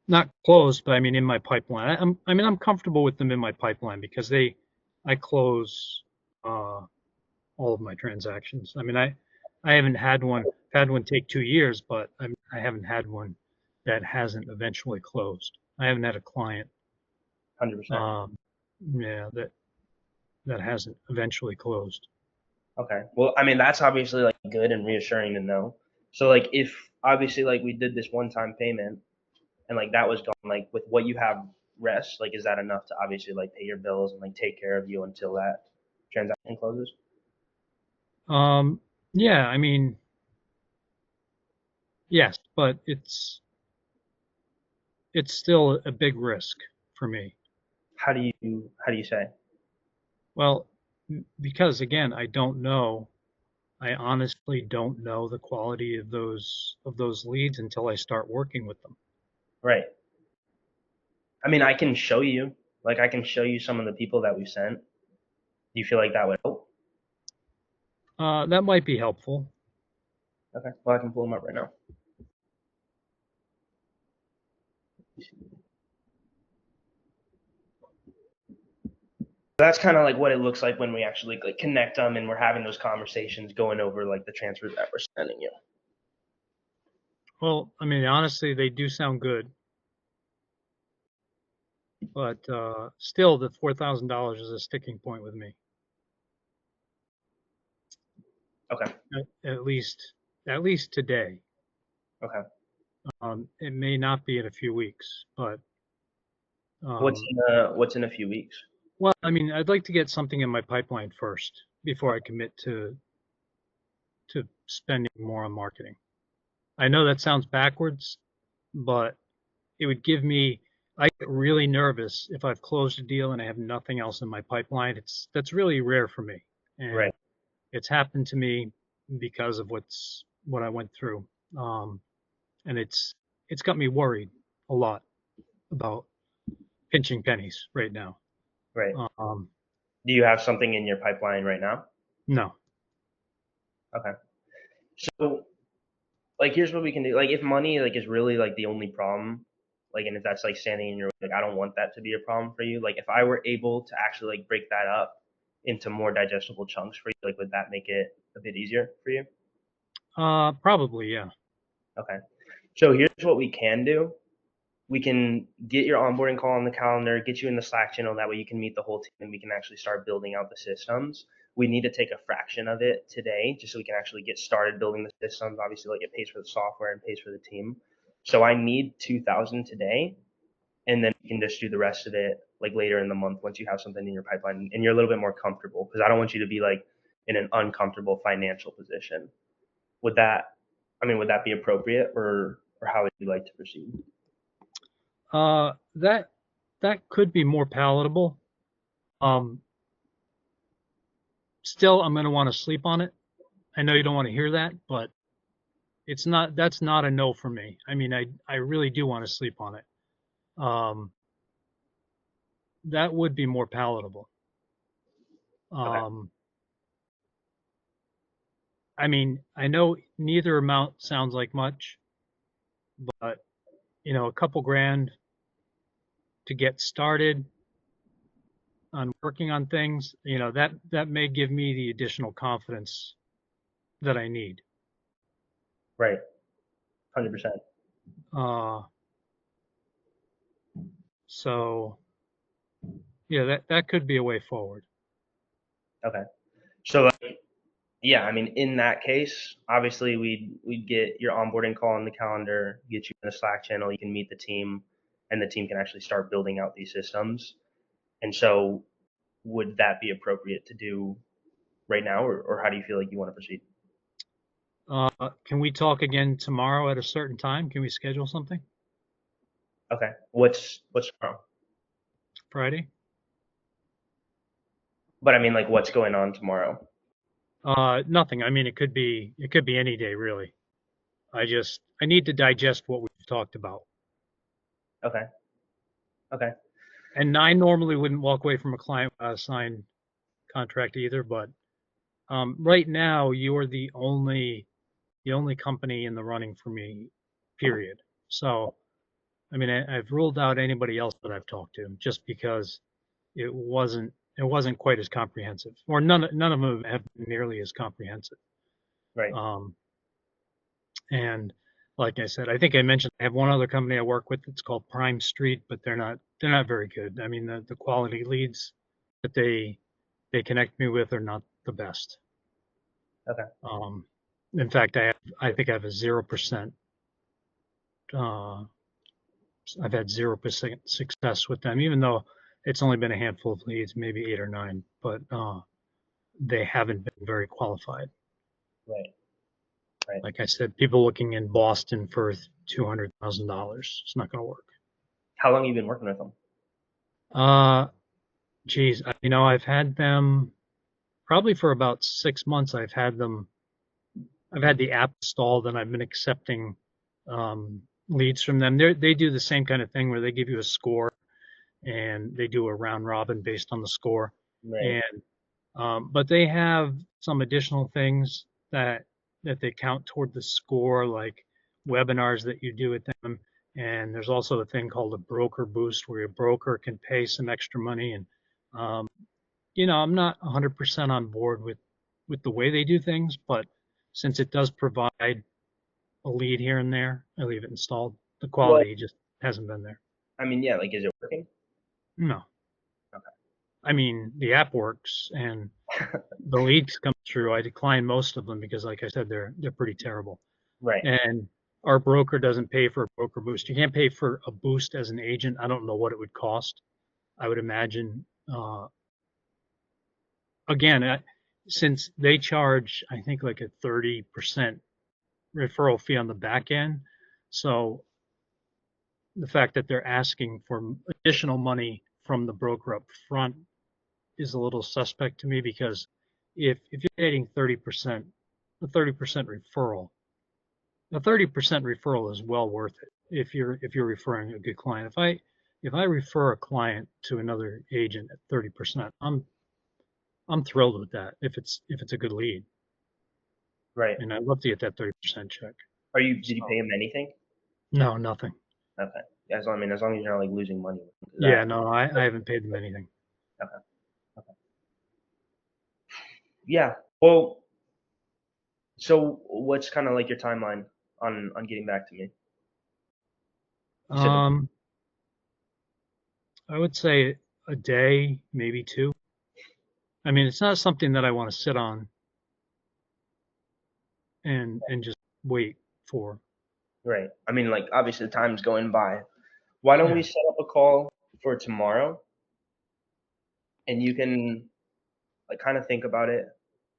Not closed, but I mean in my pipeline. I'm comfortable with them in my pipeline because I close all of my transactions. I mean, I haven't had one take 2 years, but I haven't had one that hasn't eventually closed. I haven't had a client, 100%. um, yeah, that hasn't eventually closed. Okay. Well, I mean, that's obviously like good and reassuring to know. So like if obviously like we did this one time payment and like that was gone, like with what you have rest, like is that enough to obviously like pay your bills and like take care of you until that transaction closes? Um, yeah, I mean, yes, but it's still a big risk for me. How do you say? Well, because again, I don't know. I honestly don't know the quality of those leads until I start working with them. Right. I mean, I can show you. Like I can show you some of the people that we sent. Do you feel like that would help? That might be helpful. Okay. Well, I can pull them up right now. That's kind of like what it looks like when we actually like connect them and we're having those conversations going over like the transfers that we're sending you. Well, I mean, honestly, they do sound good, but still, the $4,000 is a sticking point with me. Okay. At least, at least today. Okay. It may not be in a few weeks, but What's um, what's in a few weeks? well, I mean, I'd like to get something in my pipeline first before I commit to spending more on marketing. I know that sounds backwards, but it would give me. I get really nervous if I've closed a deal and I have nothing else in my pipeline. That's really rare for me, and Right. it's happened to me because of what I went through, and it's got me worried a lot about pinching pennies right now. Right. Um, Do you have something in your pipeline right now? no, Okay. So like here's what we can do. Like if money like is really like the only problem, like and if that's like standing in your way, like I don't want that to be a problem for you. Like if I were able to actually like break that up into more digestible chunks for you, like would that make it a bit easier for you? probably yeah. Okay. So here's what we can do. We can get your onboarding call on the calendar, get you in the Slack channel. That way you can meet the whole team and we can actually start building out the systems. We need to take a fraction of it today just so we can actually get started building the systems. Obviously, like it pays for the software and pays for the team. So I need 2,000 today, and then you can just do the rest of it like later in the month once you have something in your pipeline and you're a little bit more comfortable. Because I don't want you to be like in an uncomfortable financial position. Would that be appropriate, or how would you like to proceed? That could be more palatable. Still, I'm going to want to sleep on it. I know you don't want to hear that, but that's not a no for me. I mean, I really do want to sleep on it. That would be more palatable. Okay. I mean, I know neither amount sounds like much, but a couple grand to get started on working on things, that may give me the additional confidence that I need. Right. 100%. So yeah, that could be a way forward. Okay. So yeah, I mean, in that case, obviously we'd get your onboarding call on the calendar, get you in the Slack channel, you can meet the team, and the team can actually start building out these systems. And so, would that be appropriate to do right now, or how do you feel like you want to proceed? Can we talk again tomorrow at a certain time? Can we schedule something? Okay. What's tomorrow? Friday? But I mean, like, what's going on tomorrow? Nothing. I mean, it could be any day really. I need to digest what we've talked about. Okay. Okay. And I normally wouldn't walk away from a client without a signed contract either, but right now you're the only company in the running for me, period. So, I mean, I've ruled out anybody else that I've talked to just because it wasn't quite as comprehensive, or none of them have been nearly as comprehensive. Right. And like I said, I think I mentioned I have one other company I work with. It's called Prime Street, but they're not very good. I mean, the quality leads that they connect me with are not the best. Okay. In fact, I think I have a 0%. I've had 0% success with them, even though it's only been a handful of leads, maybe 8 or 9, but they haven't been very qualified. Right. Right. Like I said, people looking in Boston for $200,000. It's not going to work. How long have you been working with them? Geez, I've had them probably for about 6 months. I've had the app installed and I've been accepting leads from them. They do the same kind of thing where they give you a score and they do a round robin based on the score. Right. And but they have some additional things that they count toward the score, like webinars that you do with them. And there's also a thing called a broker boost where your broker can pay some extra money. And I'm not 100% on board with the way they do things, but since it does provide a lead here and there, I leave it installed. The Well, quality just hasn't been there. I mean, yeah, like, is it working? No. Okay. I mean, the app works and the leads come through. I decline most of them because, like I said, they're pretty terrible. Right. And our broker doesn't pay for a broker boost. You can't pay for a boost as an agent. I don't know what it would cost. I would imagine, again, since they charge, I think like a 30% referral fee on the back end. So the fact that they're asking for additional money from the broker up front is a little suspect to me, because if you're getting 30%, a 30% referral, a 30% referral is well worth it if you're referring a good client. If I refer a client to another agent at 30%, I'm thrilled with that if it's a good lead. Right. And I'd love to get that 30% check. Did you pay him anything? No, nothing. Okay. As long as you're not like losing money. Yeah, no, I haven't paid them anything. Okay. Okay. Yeah. Well, so what's kind of like your timeline on getting back to me? I would say a day, maybe 2. I mean, it's not something that I want to sit on and just wait for. Right. I mean, like, obviously the time's going by. Why don't we set up a call for tomorrow, and you can like kind of think about it,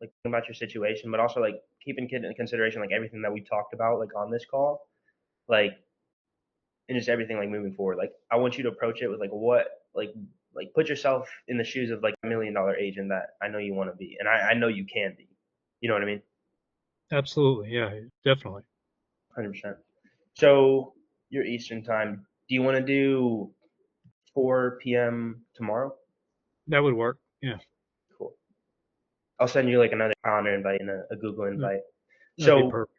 like think about your situation, but also like keep in consideration like everything that we talked about like on this call, like and just everything like moving forward. Like I want you to approach it with like what like put yourself in the shoes of like $1 million agent that I know you want to be, and I know you can be. You know what I mean? Absolutely. Yeah, definitely. 100%. So your Eastern time. Do you want to do 4 p.m. tomorrow? That would work. Yeah, Cool. I'll send you like another calendar invite and a Google that- invite. that'd be So perfect.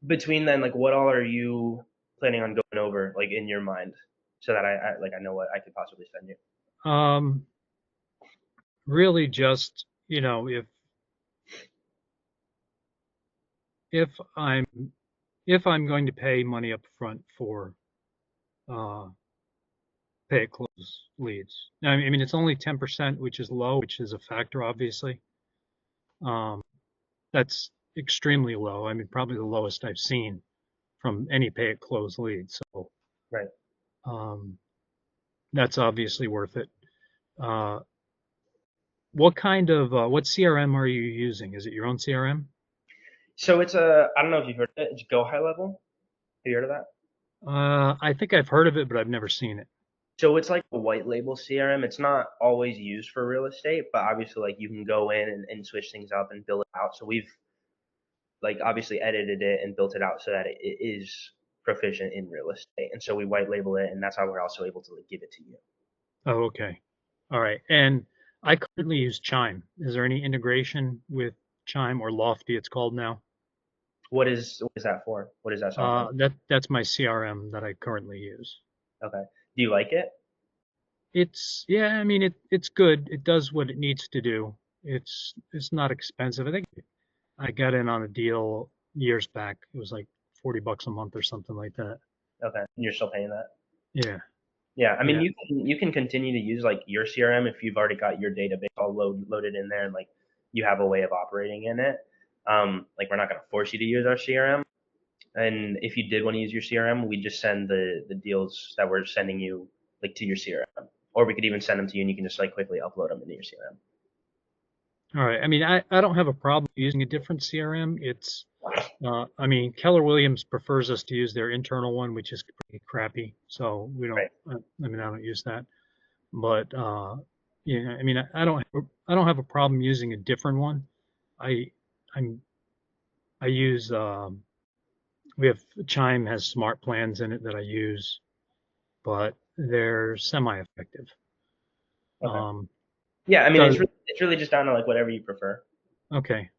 between then, like, what all are you planning on going over, like, in your mind, so that I know what I could possibly send you? Really just, if I'm if I'm going to pay money up front for uh, pay at close leads. Now, I mean, it's only 10%, which is low, which is a factor, obviously. Um, that's extremely low. I mean, probably the lowest I've seen from any pay at close lead. So Right. um, that's obviously worth it. Uh, what CRM are you using? Is it your own CRM? So it's I don't know if you've heard of it. It's Go High Level. Have you heard of that? I think I've heard of it, but I've never seen it. So it's like a white label CRM. It's not always used for real estate, but obviously like you can go in and switch things up and build it out. So we've like obviously edited it and built it out so that it is proficient in real estate. And so we white label it, and that's how we're also able to like give it to you. Oh, okay. All right. And I currently use Chime. Is there any integration with Chime or Lofty, it's called now? What is that for? What is that software? That's my CRM that I currently use. Okay. Do you like it? Yeah, I mean it's good. It does what it needs to do. It's not expensive. I think I got in on a deal years back. It was like $40 a month or something like that. Okay. And you're still paying that? Yeah, Yeah. I mean, yeah. you can continue to use like your CRM if you've already got your database all loaded in there and like you have a way of operating in it. Like we're not going to force you to use our CRM. And if you did want to use your CRM, we just send the deals that we're sending you like to your CRM, or we could even send them to you and you can just like quickly upload them into your CRM. All right. I mean, I don't have a problem using a different CRM. I mean, Keller Williams prefers us to use their internal one, which is pretty crappy. So we don't. Right. I mean, I don't use that. But yeah, I mean, I don't have a problem using a different one. I I'm I use we have Chime has smart plans in it that I use, but they're semi-effective. Okay. Um, Yeah. I mean, does it's really just down to like whatever you prefer. okay.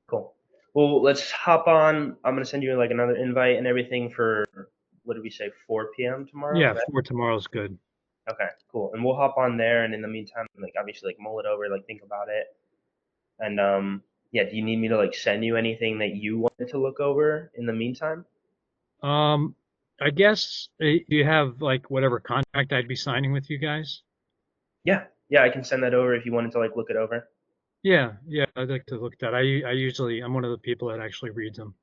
Cool. Well, let's hop on. I'm gonna send you like another invite and everything for what did we say, 4 p.m. tomorrow, Yeah, right? for tomorrow's good. Okay, cool. And we'll hop on there, and in the meantime, like obviously, like mull it over, like think about it, and yeah. Do you need me to like send you anything that you wanted to look over in the meantime? Um, I guess you have like whatever contract I'd be signing with you guys. Yeah, yeah. I can send that over if you wanted to like look it over. Yeah, yeah, I'd like to look at that. I'm one of the people that actually reads them.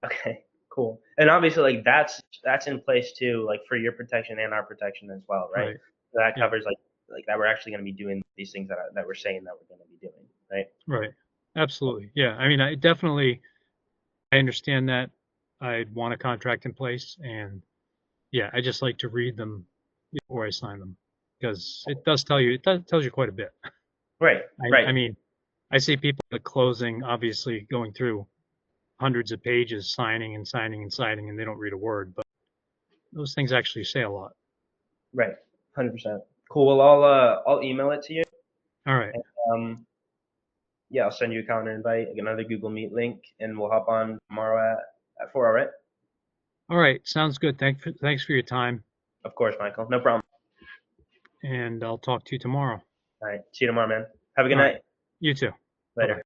Okay, cool. And obviously, like that's in place too, like for your protection and our protection as well, right? Right. So that Yeah. covers like that we're actually going to be doing these things that we're saying that we're going to be doing, right? Right. Absolutely. Yeah. I mean, I understand that. I'd want a contract in place, and yeah, I just like to read them before I sign them because it tells you quite a bit. Right, I right. mean, I see people at closing, obviously going through hundreds of pages, signing and signing and signing, and they don't read a word, but those things actually say a lot. Right, 100%. Cool. Well, I'll email it to you. All right. And, yeah, I'll send you a calendar invite, like another Google Meet link, and we'll hop on tomorrow at 4. All right. All right. Sounds good. Thanks for your time, Of course, Michael. No problem. and I'll talk to you tomorrow. All right. See you tomorrow, man. Have a good All right. night. You too. Bye Later. bye.